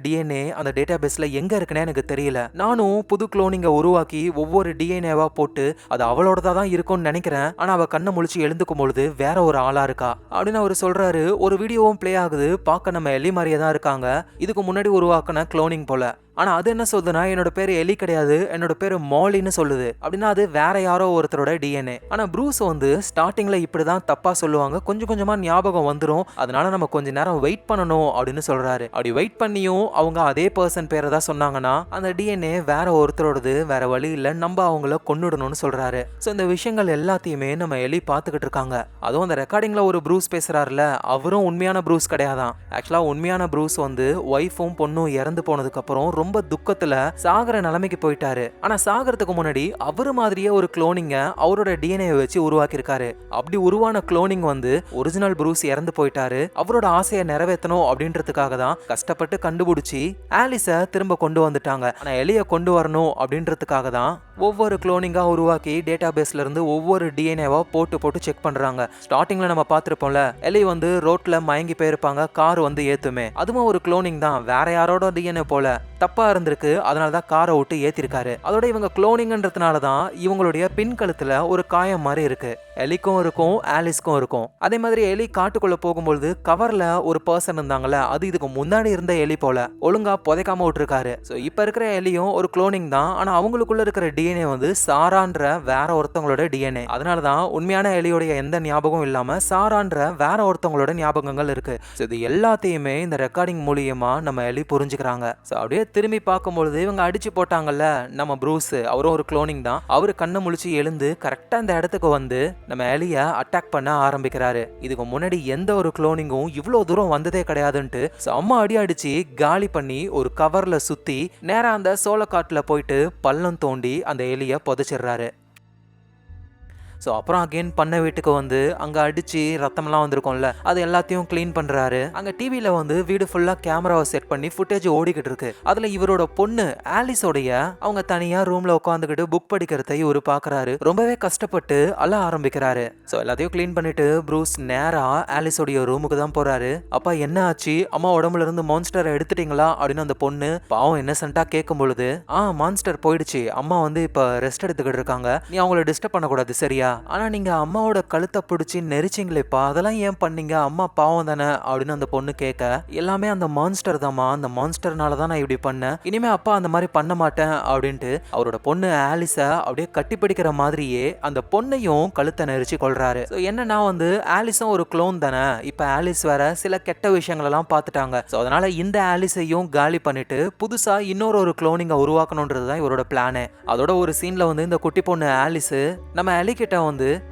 டிஎன்ஏ அந்த டேட்டா பேஸ்ல எங்க இருக்குன்னு எனக்கு தெரியல. நானும் புது குளோனிங்கை உருவாக்கி ஒவ்வொரு டிஎன்ஏவா போட்டு அது அவளோட தான் இருக்கும்னு நினைக்கிறேன். ஆனா அவ கண்ணை முழிச்சு எழுந்துக்கும் பொழுது வேற ஒரு ஆளா இருக்கா அப்படின்னு அவர் சொல்றாரு. ஒரு வீடியோவும் பிளே ஆகுது. பார்க்க நம்ம எலி மாதிரியே தான் இருக்காங்க. இதுக்கு முன்னாடி உருவாக்கின குளோனிங் போல. ஆனா அது என்ன சொல்லுதுன்னா என்னோட பேரு எலி கிடையாது, என்னோட பேரு மாலின்னு சொல்லுது. அப்படின்னா அது வேற யாரோ ஒருத்தரோட டிஎன்ஏ. ஆனா ப்ரூஸ் வந்து ஸ்டார்டிங்ல இப்படிதான் தப்பா சொல்லுவாங்க, கொஞ்சம் கொஞ்சமா ஞாபகம் வந்துரும், அதனால நம்ம கொஞ்ச நேரம் வெயிட் பண்ணணும் அப்படின்னு சொல்றாரு. அப்படி வெயிட் பண்ணியும் அவங்க அதே பர்சன் பேரை தான் சொன்னாங்கன்னா அந்த டிஎன்ஏ வேற ஒருத்தரோடது, வேற வழி இல்ல, நம்ம அவங்கள கொன்னுடணும்னு சொல்றாரு. ஸோ இந்த விஷயங்கள் எல்லாத்தையுமே நம்ம எலி பார்த்துக்கிட்டு இருக்காங்க. அதுவும் அந்த ரெக்கார்டிங்ல ஒரு ப்ரூஸ் பேசுறாருல, அவரும் உண்மையான ப்ரூஸ் கிடையாதான். ஆக்சுவலா உண்மையான ப்ரூஸ் வந்து ஒய்ஃபும் பொண்ணும் இறந்து போனதுக்கு அப்புறம் ரொம்ப துக்கத்துல சாகர நிலைமைக்கு போயிட்டாரு. ஆனா சாகறதுக்கு முன்னாடி அவரு மாதிரியே ஒரு குளோனிங்க அவரோட டிஎன்ஏ வச்சு உருவாக்கி இருக்காரு. அப்படி உருவான குளோனிங் வந்து ஒரிஜினல் ப்ரூஸ் இறந்து போயிட்டாரு. அவரோட ஆசையை நிறைவேற்றணும் அப்படின்றதுக்காக தான் கஷ்டப்பட்டு கண்டுபிடிச்சி ஆலிஸ திரும்ப கொண்டு வந்துட்டாங்க. ஆனா எலிய கொண்டு வரணும் அப்படின்றதுக்காக தான் ஒவ்வொரு குளோனிங்கா உருவாக்கி டேட்டா பேஸ்ல இருந்து ஒவ்வொரு டிஎன்ஏவா போட்டு போட்டு செக் பண்றாங்க. ஸ்டார்டிங்ல நம்ம பார்த்திருப்போம்ல, எலி வந்து ரோட்ல மயங்கி போயிருப்பாங்க, கார் வந்து ஏத்துமே, அதுவும் ஒரு குளோனிங் தான், வேற யாரோட டிஎன்ஏ போல தப்பா இருந்திருக்கு, அதனாலதான் காரை விட்டு ஏத்திருக்காரு. அதோட இவங்க குளோனிங்ன்றதுனாலதான் இவங்களுடைய பின் கழுத்துல ஒரு காயம் மாதிரி இருக்கு. எலிக்கும் இருக்கும், ஆலிஸ்க்கும் இருக்கும். அதே மாதிரி எலி காட்டுக்குள்ள போகும்போது கவர்ல ஒரு பர்சன் இருந்தாங்கல்ல, அது இதுக்கு முன்னாடி இருந்த எலி போல ஒழுங்கா புதைக்காம விட்டுருக்காரு. சோ இப்ப இருக்கிற எலியும் ஒரு குளோனிங் தான், ஆனா அவங்களுக்குள்ள இருக்கிற டிஎன்ஏ வந்து சாரான்ற வேற ஒருத்தவங்களோட டிஎன்ஏ. அதனாலதான் உண்மையான எலியோடைய எந்த ஞாபகம் இல்லாம சாரான்ற வேற ஒருத்தவங்களோட ஞாபகங்கள் இருக்கு. இது எல்லாத்தையுமே இந்த ரெக்கார்டிங் மூலியமா நம்ம எலி புரிஞ்சுக்கிறாங்க. அப்படியே திரும்பி பார்க்கும்பொழுது இவங்க அடிச்சு போட்டாங்கல்ல நம்ம ப்ரூஸ், அவரும் ஒரு குளோனிங் தான். அவரு கண்ணை முழிச்சு எழுந்து கரெக்டா இந்த இடத்துக்கு வந்து நம்ம எலிய அட்டாக் பண்ண ஆரம்பிக்கிறாரு. இதுக்கு முன்னாடி எந்த ஒரு குளோனிங்கும் இவ்வளவு தூரம் வந்ததே கிடையாதுன்ட்டு அம்மா அடி அடிச்சு காலி பண்ணி ஒரு கவர்ல சுத்தி நேரா அந்த சோளக்காட்டுல போயிட்டு பள்ளம் தோண்டி அந்த எலிய புதைச்சிடுறாரு. ஸோ அப்புறம் அகெயின் பண்ண வீட்டுக்கு வந்து அங்கே அடித்து ரத்தம்லாம் வந்திருக்கும்ல, அது எல்லாத்தையும் க்ளீன் பண்ணுறாரு. அங்கே டிவியில் வந்து வீடு ஃபுல்லாக கேமராவை செட் பண்ணி ஃபுட்டேஜ் ஓடிக்கிட்டு இருக்கு. அதில் இவரோட பொண்ணு ஆலிஸோடைய அவங்க தனியாக ரூமில் உட்காந்துக்கிட்டு புக் படிக்கிறதை இவர் பார்க்குறாரு. ரொம்பவே கஷ்டப்பட்டு அழ ஆரம்பிக்கிறாரு. ஸோ எல்லாத்தையும் க்ளீன் பண்ணிட்டு ப்ரூஸ் நேராக ஆலிஸோடைய ரூமுக்கு தான் போகிறாரு. அப்பா என்ன ஆச்சு, அம்மா உடம்புல இருந்து மான்ஸ்டரை எடுத்துட்டீங்களா அப்படின்னு அந்த பொண்ணு பாவம் இன்னசென்ட்டாக கேட்கும் பொழுது, மான்ஸ்டர் போயிடுச்சு, அம்மா வந்து இப்போ ரெஸ்ட் எடுத்துக்கிட்டு இருக்காங்க, நீ அவங்கள டிஸ்டர்ப் பண்ணக்கூடாது சரியா ஆனா நீங்க அம்மாவோட கழுத்தை பிடிச்சி நெரிச்சிங்களேப்பா, அதெல்லாம் ஏன் பண்ணீங்க, அம்மா பாவம் தானே அப்படின்னு அந்த பொண்ணு கேட்க, எல்லாமே அந்த மான்ஸ்டர் தாமா, அந்த மான்ஸ்டர்னால தான் நான் இப்படி பண்ணேன், இனிமே அப்பா அந்த மாதிரி பண்ண மாட்டேன் அப்படின்ட்டு அவரோட பொண்ணு ஆலிஸ அப்படியே கட்டிப்பிடிக்கிற மாதிரியே அந்த பொண்ணையும் கழுத்தை நெரிச்சு கொள்றாரு. என்னன்னா ஆலிஸும் ஒரு க்ளோன் தானே, இப்ப ஆலிஸ் வேற சில கெட்ட விஷயங்கள் எல்லாம் பார்த்துட்டாங்க. அதனால இந்த ஆலிஸையும் காலி பண்ணிட்டு புதுசா இன்னொரு க்ளோனிங்க உருவாக்கணும்ன்றதுதான் இவரோட பிளானே. அதோட ஒரு சீன்ல இந்த குட்டி பொண்ணு ஆலிஸ் நம்ம எலி கிட்ட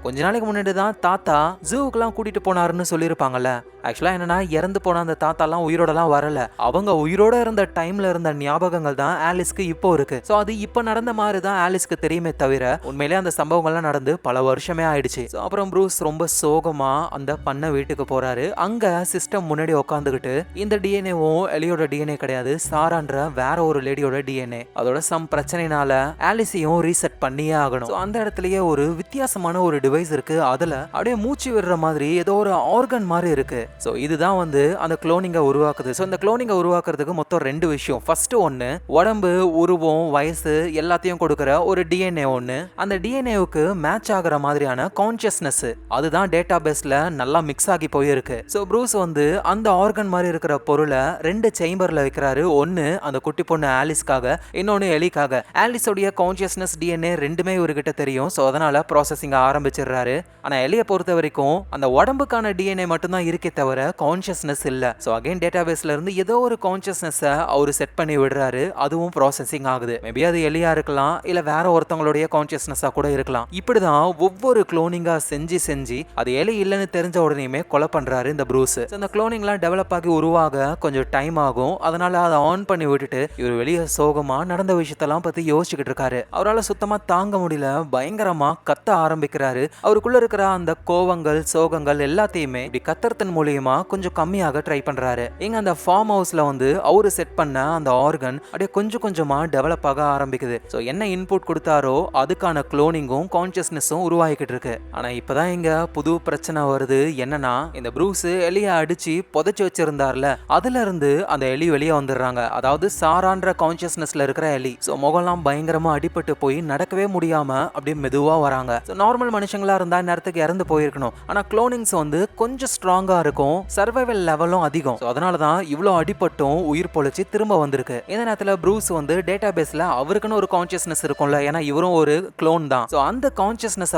கொஞ்ச நாளைக்கு முன்னாடி தான் தாத்தா ஜூவுக்குலாம் கூட்டிட்டு போனாருன்னு சொல்லியிருப்பாங்கல்ல. ஆக்சுவலா என்னன்னா இறந்து போன அந்த தாத்தாலாம் உயிரோடலாம் வரல, அவங்க உயிரோட இருந்த டைம்ல இருந்த ஞாபகங்கள் தான் ஆலிஸ்க்கு இப்போ இருக்கு. சோ அது இப்ப நடந்த மாதிரி தான் ஆலிஸ்க்கு தெரியுமே தவிர உண்மையிலே அந்த சம்பவங்கள்லாம் நடந்து பல வருஷமே ஆயிடுச்சு. அப்புறம் ப்ரூஸ் ரொம்ப சோகமா அந்த பண்ண வீட்டுக்கு போறாரு. அங்க சிஸ்டம் முன்னாடி உட்காந்துக்கிட்டு இந்த டிஎன்ஏவும் எலியோட டிஎன்ஏ கிடையாது, சாரான்ற வேற ஒரு லேடியோட டிஎன்ஏ, அதோட சம் பிரச்சனைனால ஆலிஸையும் ரீசெட் பண்ணியே ஆகணும். அந்த இடத்துலயே ஒரு வித்தியாசமான ஒரு டிவைஸ் இருக்கு, அதுல அப்படியே மூச்சு விடுற மாதிரி ஏதோ ஒரு ஆர்கன் மாதிரி இருக்கு. சோ இதுதான் அந்த குளோனிங்க உருவாக்குது. சோ இந்த குளோனிங்க உருவாக்குறதுக்கு மொத்தம் 2 விஷயம். ஃபர்ஸ்ட் ஒன்னு உடம்பு, உருவம், வயசு எல்லாத்தையும் கொடுக்கிற ஒரு டிஎன்ஏ ஒன்னு, அந்த டிஎன்ஏவுக்கு மேட்ச் ஆகுற மாதிரியான கான்ஷியஸ்னஸ், அதுதான் டேட்டா பேஸ்ல நல்லா மிக்ஸ் ஆகி போயிருக்கு. சோ ப்ரூஸ் அந்த ஆர்கன் மாதிரி இருக்கிற பொருளை 2 சேம்பர்ல வைக்கிறாரு. ஒன்னு அந்த குட்டி பொண்ணு ஆலிஸ்க்காக, இன்னொன்னு எலிக்காக. ஆலிஸோடைய கான்ஷியஸ்னஸ் டிஎன்ஏ ரெண்டுமே இவர்கிட்ட தெரியும். சோ அதனால ப்ராசஸிங் ஆரம்பிச்சிடுறாரு. ஆனா எலியை பொறுத்த வரைக்கும் அந்த உடம்புக்கான டிஎன்ஏ மட்டும் தான் இருக்கே தவிர கான்ஷியஸ்னஸ் இல்ல. சோ அகைன் டேட்டாபேஸ்ல இருந்து ஏதோ ஒரு கான்ஷியஸ்னஸ் அவரு செட் பண்ணி விடுறாரு, அதுவும் ப்ராசஸிங் ஆகுது. மேபி அது எலியா இருக்கலாம், இல்ல வேற ஒருத்தவங்களுடைய கான்ஷியஸ்னஸா கூட இருக்கலாம். இப்படிதான் ஒவ்வொரு குளோனிங்கா செஞ்சு அது எலி இல்லைன்னு தெரிஞ்ச உடனேயுமே கொலை பண்றாரு இந்த ப்ரூஸ். அந்த குளோனிங்லாம் டெவலப் ஆகி உருவாக கொஞ்சம் டைம் ஆகும். அதனால அதை ஆன் பண்ணி விட்டுட்டு இவர் வெளியே சோகமா நடந்த விஷயத்தெல்லாம் பத்தி யோசிச்சுக்கிட்டு இருக்காரு. அவரால் சுத்தமா தாங்க முடியல, பயங்கரமா கத்த ஆரம்பிக்கிறாரு. அவருக்குள்ள இருக்கிற அந்த கோவங்கள், சோகங்கள் எல்லாத்தையுமே இப்படி கத்தறதன் மூலியமா கொஞ்சம் கம்மியாக ட்ரை பண்றாரு. எங்க அந்த ஃபார்ம் ஹவுஸ்ல அவரு செட் பண்ண அந்த ஆர்கன் அப்படியே கொஞ்சம் கொஞ்சமா டெவலப் ஆக ஆரம்பிக்குது. சோ என்ன இன்புட் கொடுத்தாரோ அதுக்கான குளோனிங்கும் கான்ஷியஸ்னஸும் உருவாகிக்கிட்டு இருக்கு. ஆனா இப்பதான் இங்க புது பிரச்சனை வருது. என்னன்னா இந்த ப்ரூஸ் எலியை அடிச்சு புதைச்சு வச்சிருந்தார்ல, அதுல இருந்து அந்த எலி வெளியே வந்துடுறாங்க. அதாவது சாரான்ற கான்ஷியஸ்னஸ்ல இருக்கிற எலி. சோ முகம்லாம் பயங்கரமா அடிபட்டு போய் நடக்கவே முடியாம அப்படியே மெதுவா வராங்க. நார்மல் மனுஷங்களா இருந்தா நேரத்துக்கு இறந்து போயிருக்கணும். ஆனா குளோனிங்ஸ் கொஞ்சம் ஸ்ட்ராங்கா இருக்கும், சர்வைவல் லெவலும் அதிகம். அதனாலதான் இவ்வளவு அடிபட்டும் உயிர் பொழைச்சு திரும்ப வந்திருக்கு. இந்த நேரத்துல ப்ரூஸ் டேட்டாபேஸ்ல அவருக்குன்னு ஒரு கான்ஷியஸ்னஸ் இருக்கும்ல, ஏன்னா இவரும் ஒரு க்ளோன் தான். சோ அந்த கான்ஷியஸ்னஸ்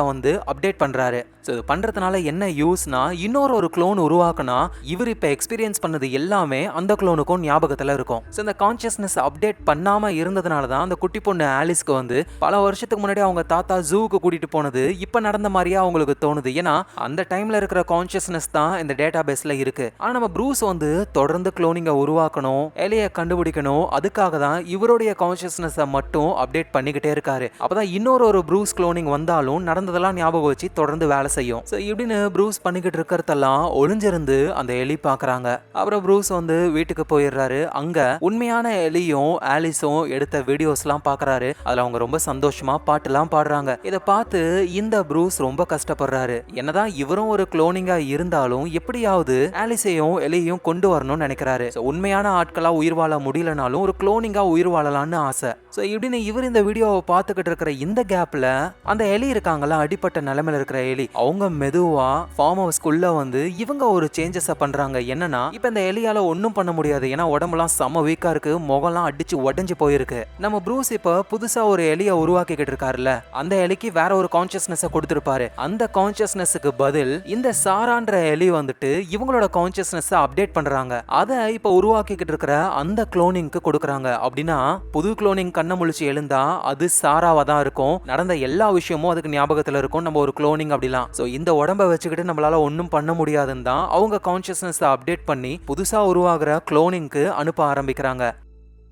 அப்டேட் பண்றாரு. சோ இது பண்றதுனால என்ன யூஸ்னா, இன்னொரு க்ளோன் உருவாக்குனா இவர் இப்ப எக்ஸ்பீரியன்ஸ் பண்ணது எல்லாமே அந்த க்ளோனுக்கும் ஞாபகத்துல இருக்கும். சோ இந்த கான்ஷியஸ்னஸ் அப்டேட் பண்ணாம இருந்ததுனால தான் அந்த குட்டி பொண்ணு ஆலிஸ்க்கு பல வருஷத்துக்கு முன்னாடி அவங்க தாத்தா ஜூவுக்கு கூட்டிட்டு போனது இப்ப நடந்த மாதிரியே அவங்களுக்கு தோணுது. ஏன்னா அந்த டைம்ல இருக்கிற கான்ஷியஸ்னஸ் தான் இந்த டேட்டாபேஸ்ல இருக்கு. ஆனா நம்ம ப்ரூஸ் தொடர்ந்து குளோனிங்க உருவாக்கணும், எலியை கண்டுபிடிக்கணும், அதுக்காக தான் இவருடைய கான்ஷியஸ்னஸை மட்டும் அப்டேட் பண்ணிக்கிட்டே இருக்காரு. அப்பதான் இன்னொரு ப்ரூஸ் குளோனிங் வந்தாலும் நடந்ததெல்லாம் ஞாபகம் வச்சு தொடர்ந்து வேலை செய்யும். சோ இப்படின்னு ப்ரூஸ் பண்ணிக்கிட்டு இருக்கிறதெல்லாம் ஒளிஞ்சிருந்து அந்த எலி பாக்குறாங்க. அப்புறம் ப்ரூஸ் வீட்டுக்கு போயிடுறாரு. அங்க உண்மையான எலியும் ஆலிஸும் எடுத்த வீடியோஸ்லாம் பாக்குறாரு. அதுல அவங்க ரொம்ப சந்தோஷமா பாட்டுலாம் பாடுறாங்க. இதை பார்த்து இந்த ப்ரூஸ் ரொம்ப கஷ்டப்படுறாரு. என்னதான் இவரும் ஒரு குளோனிங்கா இருந்தாலும் எப்படியாவது ஆலிஸையும் எலியையும் கொண்டு வரணும்னு நினைக்கிறாரு. உண்மையான ஆட்களா உயிர் வாழ முடியலனாலும் ஒரு குளோனிங்கா உயிர் வாழலாம்னு ஆசை. சோ இப்படின்னு இவர் இந்த வீடியோவை பார்த்துக்கிட்டு இருக்கிற இந்த கேப்ல அந்த எலி இருக்காங்கல்ல, அடிப்பட்ட நிலைமையில இருக்கிற எலி, அவங்க மெதுவா ஃபார்ம் ஹவுஸ்க்குள்ள இவங்க ஒரு சேஞ்சஸ பண்றாங்க. என்னன்னா இப்ப இந்த எலியால ஒன்னும் பண்ண முடியாது, ஏன்னா உடம்புலாம் செம வீக்கா இருக்கு, முகம்லாம் அடிச்சு உடைஞ்சு போயிருக்கு. நம்ம ப்ரூஸ் இப்ப புதுசா ஒரு எலியை உருவாக்கிக்கிட்டு இருக்காருல்ல, அந்த எலிக்கு வேற ஒரு கான்ஷியஸ்னஸ் கொடுத்திருப்பாரு. அந்த கான்ஷியஸ்னஸ்க்கு பதில் இந்த சாரான்ற எலி இவங்களோட கான்ஷியஸ்னஸ் அப்டேட் பண்றாங்க. அதை இப்ப உருவாக்கிக்கிட்டு இருக்கிற அந்த குளோனிங்க்கு கொடுக்கறாங்க. அப்படின்னா புது குளோனிங் கண்ண முழிச்சு எழுந்தா அது சாராவா தான் இருக்கும், நடந்த எல்லா விஷயமும் அதுக்கு ஞாபகத்துல இருக்கும். நம்ம ஒரு குளோனிங் அப்படிலாம். சோ இந்த உடம்பை வச்சுக்கிட்டு நம்மளால ஒன்னும் பண்ண முடியாதுன்னு தான் அவங்க கான்ஷியஸ்னஸ் அப்டேட் பண்ணி புதுசா உருவாகிற குளோனிங்க்கு அனுப்ப ஆரம்பிக்கிறாங்க.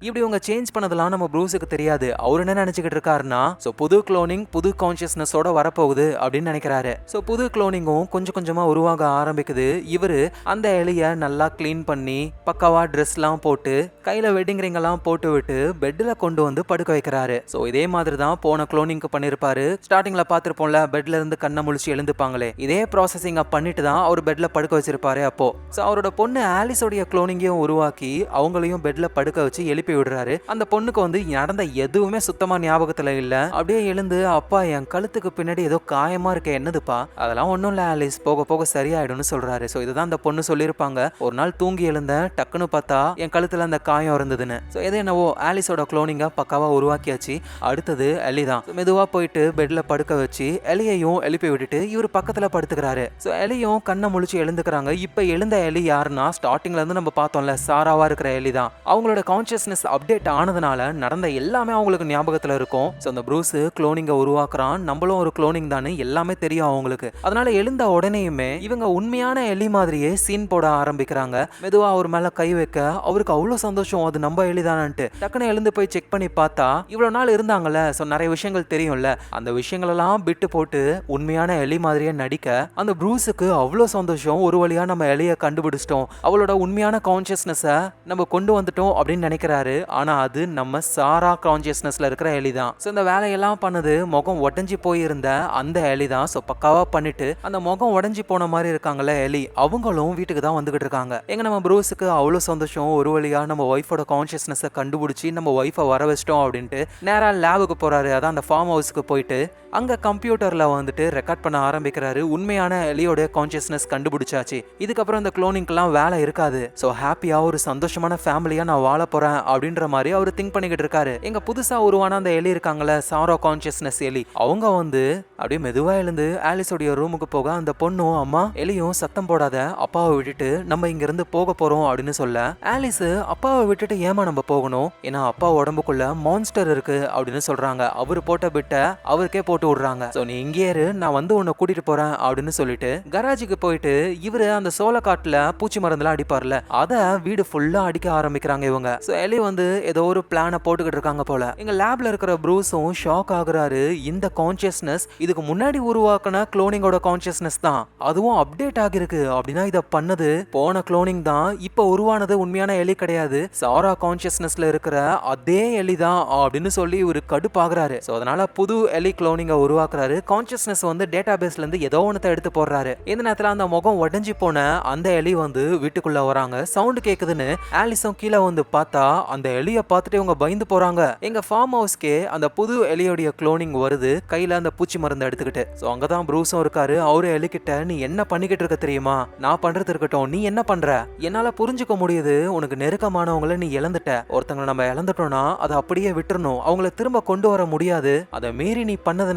இப்படி இவங்க சேஞ்ச் பண்ணதெல்லாம் நம்ம ப்ரூஸுக்கு தெரியாது. அவர் என்ன நினைச்சுக்கிட்டு இருக்காருன்னா, சோ புது குளோனிங் புது கான்ஷியஸ்னஸோட வரப்போகுது அப்படின்னு நினைக்கிறாரு. சோ புது குளோனிங்கும் கொஞ்சம் கொஞ்சமா உருவாக ஆரம்பிக்குது. இவரு அந்த எலிய நல்லா கிளீன் பண்ணி பக்காவா ட்ரெஸ்லாம் போட்டு கையில வெட்டிங் ரிங் எல்லாம் போட்டு விட்டு பெட்ல கொண்டு படுக்க வைக்கிறாரு. சோ இதே மாதிரி தான் போன குளோனிங்க்கு பண்ணிருப்பாரு. ஸ்டார்டிங்ல பாத்திருப்போம்ல, பெட்ல இருந்து கண்ணை முழிச்சு எழுந்துப்பாங்களே, இதே ப்ராசஸிங் பண்ணிட்டு தான் அவர் பெட்ல படுக்க வச்சிருப்பாரு. அப்போ சோ அவரோட பொண்ணு ஆலிஸோடைய குளோனிங்கையும் உருவாக்கி அவங்களையும் பெட்ல படுக்க வச்சு எழுப்பி எழுப்பி விடுறாரு. அந்த பொண்ணுக்கு வந்து நடந்த எதுவுமே சுத்தமா ஞாபகத்துல இல்ல. அப்படியே எழுந்து, அப்பா என் கழுத்துக்கு பின்னாடி ஏதோ காயமா இருக்க, என்னதுப்பா? அதெல்லாம் ஒண்ணும் இல்ல ஆலிஸ், போக போக சரியாயிடும்னு சொல்றாரு. சோ இதுதான் அந்த பொண்ணு சொல்லியிருப்பாங்க. ஒரு நாள் தூங்கி எழுந்த, டக்குன்னு பார்த்தா என் கழுத்துல அந்த காயம் இருந்ததுன்னு. சோ எது என்னவோ ஆலிஸோட குளோனிங்கா பக்காவா உருவாக்கியாச்சு. அடுத்தது எலி தான். மெதுவா போயிட்டு பெட்ல படுக்க வச்சு எலியையும் எழுப்பி விட்டுட்டு இவர் பக்கத்துல படுத்துக்கிறாரு. சோ எலியும் கண்ணை முழிச்சு எழுந்துக்கிறாங்க. இப்ப எழுந்த எலி யாருன்னா, ஸ்டார்டிங்ல இருந்து நம்ம பார்த்தோம்ல சாராவா இருக்கிற எலி தான். அவங்களோட கான்சியஸ்னஸ் அப்டேட் ஆனதுனால நடந்த எல்லாமே அவங்களுக்கு ஞாபகத்துல இருக்கும். சோ அந்த ப்ரூஸ் குளோனிங்க உருவாக்குறான், நம்மளும் ஒரு குளோனிங் தானே எல்லாமே தெரியும் அவங்களுக்கு. அதனால எழுந்த உடனேயுமே இவங்க உண்மையான எலி மாதிரியே சீன் போட ஆரம்பிக்கிறாங்க. மெதுவா அவர் மேல கை வைக்க அவருக்கு அவ்வளவு சந்தோஷம், அது நம்ம எலிதானன்ட்டு. டக்குன்னு எழுந்து போய் செக் பண்ணி பார்த்தா இவ்வளவு நாள் இருந்தாங்கல்ல, சோ நிறைய விஷயங்கள் தெரியும்ல, அந்த விஷயங்கள் எல்லாம் விட்டு போட்டு உண்மையான எலி மாதிரியே நடிக்க அந்த ப்ரூஸுக்கு அவ்வளவு சந்தோஷம். ஒரு வழியா நம்ம எலியை கண்டுபிடிச்சிட்டோம், அவளோட உண்மையான கான்சியஸ்னஸ நம்ம கொண்டு வந்துட்டோம் அப்படின்னு நினைக்கிறாரு. ஆனா அது நம்ம சாரா கான்சியஸ்னஸ்ல இருக்கிற எலி தான். சோ இந்த வேலையெல்லாம் பண்ணது முகம் உடஞ்சி போயிருந்த அந்த எலி தான். சோ பக்காவா பண்ணிட்டு அந்த முகம் உடஞ்சி போன மாதிரி இருக்காங்கல்ல எலி, அவங்களும் வீட்டுக்கு தான் வந்துகிட்டு இருக்காங்க. எங்க நம்ம ப்ரூஸுக்கு அவ்வளவு சந்தோஷம், ஒரு வழியா நம்ம ஒய்ஃபோட கான்சியஸ்னஸை கண்டுபிடிச்சி நம்ம ஒய்ஃபை வர வச்சிட்டோம் அப்படின்ட்டு நேரா லேபுக்கு போறாரு. அதான் அந்த ஃபார்ம் ஹவுஸ்க்கு போயிட்டு அங்க கம்ப்யூட்டர்ல வந்துட்டு ரெக்கார்ட் பண்ண ஆரம்பிக்கிறாரு. உண்மையான எலியோட கான்சியஸ்னஸ் கண்டுபிடிச்சாச்சு, இதுக்கப்புறம் இந்த குளோனிங்லாம் வேலை இருக்காது. சோ ஹாப்பியா ஒரு சந்தோஷமான ஃபேமிலியா நான் வாழ போறேன் அப்படின்ற மாதிரி அவர் திங்க் பண்ணிக்கிட்டு இருக்காரு. எங்க புதுசா உருவான அந்த எலி இருக்காங்கல்ல, சாரோ கான்சியஸ்னஸ் எலி, அவங்க வந்து அப்படியே மெதுவா எழுந்து ஆலிஸோடைய ரூமுக்கு போக அந்த பொண்ணும் அம்மா எலியும் சத்தம் போடாத, அப்பாவை விட்டுட்டு நம்ம இங்க இருந்து போக போறோம் அப்படின்னு சொல்ல, ஆலிஸ் அப்பாவை விட்டுட்டு ஏமா நம்ம போகணும், ஏன்னா அப்பா உடம்புக்குள்ள மான்ஸ்டர் இருக்கு அப்படின்னு சொல்றாங்க. அவரு போட்ட பிட்ட அவருக்கே போட்டு விடுறாங்க. சோ நீ இங்கே இரு, நான் வந்து உன்னை கூட்டிட்டு போறேன் அப்படின்னு சொல்லிட்டு கராஜுக்கு போயிட்டு இவரு அந்த சோள காட்டுல பூச்சி மருந்துலாம் அடிப்பார்ல, அத வீடு ஃபுல்லா அடிக்க ஆரம்பிக்கிறாங்க இவங்க. சோ எலி வந்து ஏதோ ஒரு பிளான போட்டுக்கிட்டு இருக்காங்க போல. எங்க லேப்ல இருக்கிற ப்ரூஸும் ஷாக் ஆகுறாரு. இந்த கான்சியஸ்னஸ் இதுக்கு முன்னாடி உருவாக்குன குளோனிங்கோட கான்சியஸ்னஸ் தான், அதுவும் அப்டேட் ஆகிருக்கு அப்படின்னா இத பண்ணது போன குளோனிங் தான், இப்ப உருவானது உண்மையான எலி கிடையாது, சாரா கான்சியஸ்னஸ்ல இருக்கிற அதே எலி தான் அப்படின்னு சொல்லி ஒரு கடுப்பாகிறாரு. சோ அதனால புது எலி குளோனிங்க உருவாக்குறாரு. கான்சியஸ்னஸ் வந்து டேட்டாபேஸ்ல இருந்து ஏதோ ஒன்னத்தை எடுத்து போடுறாரு. இந்த நேரத்துல அந்த முகம் உடைஞ்சி போன அந்த எலி வந்து வீட்டுக்குள்ள வராங்க. சவுண்ட் கேக்குதுன்னு ஆலிஸும் கீழே வந்து பார்த்தா அந்த எலியை பார்த்துட்டு இவங்க பயந்து போறாங்க. எங்க ஃபார்ம் ஹவுஸ்க்கே அந்த புது எலியோடைய குளோனிங் வருது, கையில அந்த பூச்சி மருந்து எடுத்துக்கிட்டு. சோ அங்கதான் ப்ரூஸும் இருக்காரு. அவரு எலிக்கிட்ட நீ என்ன பண்ணிக்கிட்டு இருக்க தெரியுமா, நான் பண்றது இருக்கட்டும், நீ என்ன பண்ற, என்னால புரிஞ்சுக்க முடியுது, உனக்கு நெருக்கமானவங்களை நீ இழந்துட்ட, ஒருத்தங்களை நம்ம இழந்துட்டோம்னா அதை அப்படியே விட்டுறணும், அவங்கள திரும்ப கொண்டு வர முடியாது, அதை மீறி நீ பண்ணதுனால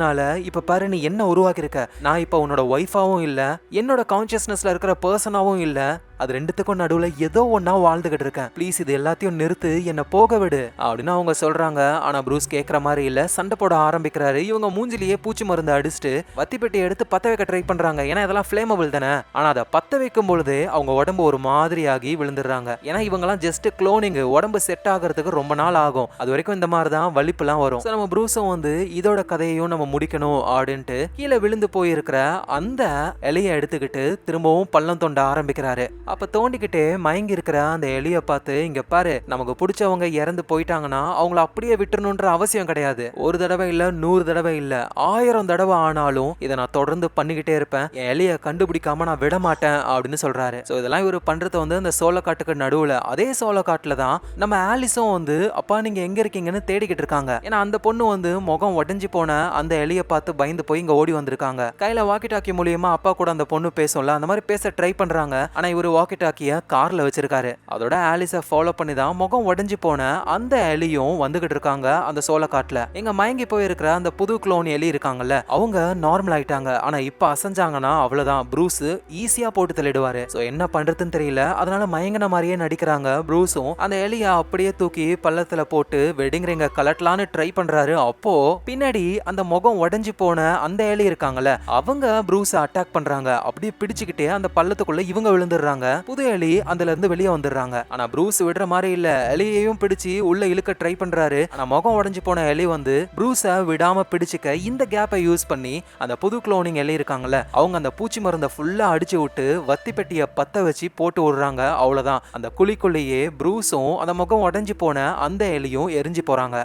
இப்ப பாரு நீ என்ன உருவாக்கிருக்க, நான் இப்ப உன்னோட ஒய்ஃபாவும் இல்ல, என்னோட கான்சியஸ்னஸ்ல இருக்கிற பர்சனாவும் இல்ல, அது ரெண்டுத்துக்கும் நடுவுல ஏதோ ஒன்னா வாழ்ந்துகிட்டு இருக்கேன், ப்ளீஸ் இது எல்லாத்தையும் நிறுத்து, என்ன போக விடு அப்படின்னு அவங்க சொல்றாங்க. ஆனா ப்ரூஸ் கேட்கற மாதிரி இல்ல, சண்டை போட ஆரம்பிக்கிறாரு. இவங்க மூஞ்சிலேயே பூச்சி மருந்து அடிச்சுட்டு வத்தி பெட்டி எடுத்து பத்த வைக்க ட்ரை பண்றாங்க, ஏன்னா இதெல்லாம் ஃபிளேமபிள் தானே. ஆனா அதை பத்த வைக்கும் பொழுதே அவங்க உடம்பு ஒரு மாதிரியாகி விழுந்துடுறாங்க. ஏன்னா இவங்கெல்லாம் ஜஸ்ட் குளோனிங், உடம்பு செட் ஆகிறதுக்கு ரொம்ப நாள் ஆகும், அது வரைக்கும் இந்த மாதிரி தான் வலிப்புலாம் வரும். நம்ம ப்ரூஸும் வந்து இதோட கதையையும் நம்ம முடிக்கணும் அப்படின்ட்டு கீழே விழுந்து போயிருக்கிற அந்த எலியை எடுத்துக்கிட்டு திரும்பவும் பள்ளம் தோண்ட ஆரம்பிக்கிறாரு. அப்ப தோண்டிக்கிட்டே மயங்கி இருக்கிற அந்த எலிய பார்த்து, இங்க பாரு, நமக்கு பிடிச்சவங்க இறந்து போயிட்டாங்கன்னா அவங்கள அப்படியே விட்டுறணும்ன்ற அவசியம் கிடையாது, ஒரு தடவை இல்ல 100 தடவை இல்ல 1000 தடவை ஆனாலும் இதை நான் தொடர்ந்து பண்ணிக்கிட்டே இருப்பேன், என் எலிய கண்டுபிடிக்காம நான் விட மாட்டேன் அப்படின்னு சொல்றாரு. சோ இதெல்லாம் இவர் பண்றது வந்து அந்த சோளக்காட்டுக்கு நடுவுல, அதே சோளக்காட்டுல தான் நம்ம ஆலிஸும் வந்து அப்பா நீங்க எங்க இருக்கீங்கன்னு தேடிக்கிட்டு இருக்காங்க. ஏன்னா அந்த பொண்ணு வந்து முகம் உடைஞ்சு போன அந்த எலிய பார்த்து பயந்து போய் இங்க ஓடி வந்திருக்காங்க. கையில வாக்கி டாக்கி மூலியமா அப்பா கூட அந்த பொண்ணு பேசும்ல, அந்த மாதிரி பேச ட்ரை பண்றாங்க. ஆனா இவரு வாக்கி டாக்கிய கார்ல வச்சிருக்காரு. அதோட ஆலிஸ ஃபாலோ பண்ணி தான் முகம் உடைஞ்சு போன அந்த எலியும் வந்துகிட்டு இருக்காங்க அந்த சோளக்காட்டுல. எங்க மயங்கி போயிருக்கிற அந்த புது குளோன் எலி இருக்காங்கல்ல, அவங்க நார்மல் ஆயிட்டாங்க. ஆனா இப்ப அசைஞ்சாங்கன்னா அவ்வளவுதான், ப்ரூஸ் ஈஸியா போட்டு தள்ளிடுவாரு. சோ என்ன பண்றதுன்னு தெரியல, அதனால மயங்கின மாதிரியே நடிக்கிறாங்க. ப்ரூஸும் அந்த எலிய அப்படியே தூக்கி பள்ளத்துல போட்டு வெட்டிங் ரிங்க கலட்டலான்னு ட்ரை பண்றாரு. அப்போ பின்னாடி அந்த முகம் உடைஞ்சு போன அந்த எலி இருக்காங்கல்ல, அவங்க ப்ரூஸ அட்டாக் பண்றாங்க. அப்படியே பிடிச்சுக்கிட்டே அந்த பள்ளத்துக்குள்ள இவங்க விழுந்துடுறாங்க. புது எலி அதுல இருந்து வெளியே வந்துடுறாங்க. ஆனா ப்ரூஸ் விடுற மாதிரி இல்ல, எலியையும் பிடிச்சு உள்ள இழுக்க ட்ரை பண்றாரு. ஆனா முகம் உடைஞ்சு போன எலி வந்து ப்ரூஸ விடாம பிடிச்சுக்க இந்த கேப்பை யூஸ் பண்ணி அந்த புது குளோனிங் எலி இருக்காங்கல்ல, அவங்க அந்த பூச்சி மருந்தை ஃபுல்லா அடிச்சு விட்டு வத்தி பெட்டியை பத்த வச்சு போட்டு விடுறாங்க. அவ்வளவுதான், அந்த குழிக்குள்ளேயே ப்ரூஸும் அந்த முகம் உடைஞ்சு போன அந்த எலியும் எரிஞ்சு போறாங்க.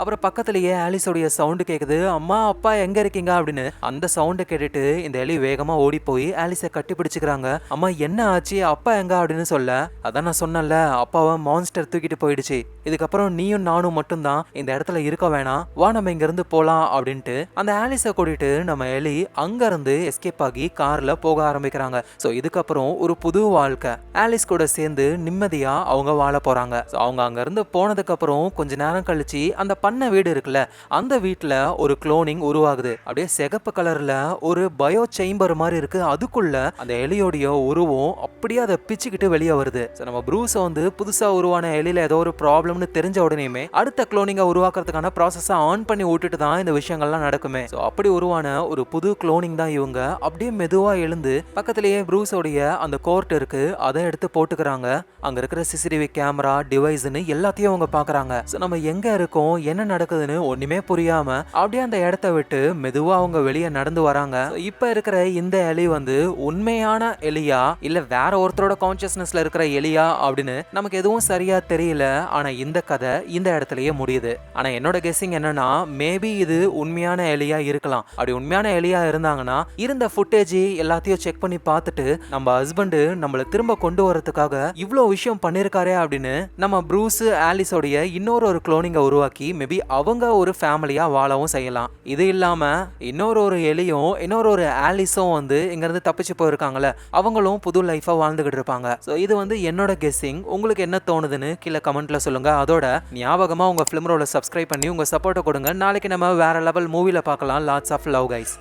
அப்புறம் பக்கத்துலயே ஆலிஸோடைய சவுண்டு கேக்குது, அம்மா அப்பா எங்க இருக்கீங்க அப்படின்னு. அந்த சவுண்டு கேட்டுட்டு இந்த எலி வேகமா ஓடி போய் ஆலிஸை கட்டி பிடிச்சுக்கிறாங்க. அம்மா என்ன ஆச்சு, அப்பா எங்க அப்படின்னு சொல்ல, அதான் நான் சொன்னேன்ல அப்பாவை மான்ஸ்டர் தூக்கிட்டு போயிடுச்சு, இதுக்கப்புறம் நீயும் நானும் மட்டும்தான் இந்த இடத்துல இருக்க வேணாம், வா நம்ம இங்க இருந்து போலாம் அப்படின்ட்டு அந்த ஆலிஸை கூட்டிட்டு நம்ம எலி அங்க இருந்து எஸ்கேப் ஆகி கார்ல போக ஆரம்பிக்கிறாங்க. சோ இதுக்கப்புறம் ஒரு புது வாழ்க்கை ஆலிஸ் கூட சேர்ந்து நிம்மதியா அவங்க வாழ போறாங்க. அவங்க அங்க இருந்து போனதுக்கு அப்புறம் கொஞ்ச நேரம் கழிச்சு அந்த பண்ண வீடு இருக்குல்ல, அந்த வீட்டுல ஒரு குளோனிங் உருவாகுது. அப்படியே சிகப்பு கலர்ல ஒரு பயோ சேம்பர் மாதிரி இருக்கு, அதுக்குள்ள அந்த எலியோடைய உருவம் அப்படியே அதை பிச்சுக்கிட்டு வெளியே வருது. நம்ம ப்ரூஸ் வந்து புதுசா உருவான எலியில ஏதோ ஒரு ப்ராப்ளம்னு தெரிஞ்ச உடனேயுமே அடுத்த குளோனிங்கை உருவாக்குறதுக்கான ப்ராசஸை ஆன் பண்ணி விட்டுட்டு தான் இந்த விஷயங்கள்லாம் நடக்குமே. ஸோ அப்படி உருவான ஒரு புது குளோனிங் தான் இவங்க. அப்படியே மெதுவா எழுந்து பக்கத்திலேயே ப்ரூஸோடைய அந்த கோர்ட் இருக்கு, அதை எடுத்து போட்டுக்கிறாங்க. அங்க இருக்கிற சிசிடிவி கேமரா டிவைஸ்னு எல்லாத்தையும் அவங்க பாக்குறாங்க. ஸோ நம்ம எங்க இருக்கோம் என்ன நடக்குதுன்னு ஒண்ணுமே புரியாம அப்படியே அந்த இடத்த விட்டு மெதுவா அவங்க வெளியே நடந்து வராங்க. இப்ப இருக்கிற இந்த எலி வந்து உண்மையான எலியா இல்ல வேற ஒருத்தரோட கான்சியஸ்னஸ்ல இருக்கிற எலியா அப்படின்னு நமக்கு எதுவும் சரியா தெரியல. ஆனா இந்த கதை இந்த இடத்துலயே முடியுது. ஆனா என்னோட கெஸ்ஸிங் என்னன்னா, மேபி இது உண்மையான எலியா இருக்கலாம். அப்படி உண்மையான எலியா இருந்தாங்கன்னா இருந்த ஃபுட்டேஜ் எல்லாத்தையும் செக் பண்ணி பார்த்துட்டு நம்ம ஹஸ்பண்ட் நம்மள திரும்ப கொண்டு வரதுக்காக இவ்வளவு விஷயம் பண்ணிருக்காரே அப்படின்னு நம்ம ப்ரூஸ் ஆலிஸோடைய இன்னொரு குளோனிங்கை உருவாக்கி மேபி அவங்க ஒரு ஃபேமிலியா வாழவும் செய்யலாம். இது இல்லாம இன்னொரு எலியும் இன்னொரு ஆலிஸும் வந்து இங்க இருந்து தப்பிச்சு போயிருக்காங்கல்ல, அவங்களும் புது லைஃபா வாழ்ந்துகிட்டு இருப்பாங்க. ஸோ இது வந்து என்னோட கெஸ்ஸிங். உங்களுக்கு என்ன தோணுதுன்னு கீழே கமெண்ட்ல சொல்லுங்க. அதோட ஞாபகமா உங்க ஃபிலிம் ரோல சப்ஸ்கிரைப் பண்ணி உங்க சப்போர்ட்டை கொடுங்க. நாளைக்கு நம்ம வேற லெவல் மூவில பார்க்கலாம். Lots of love guys.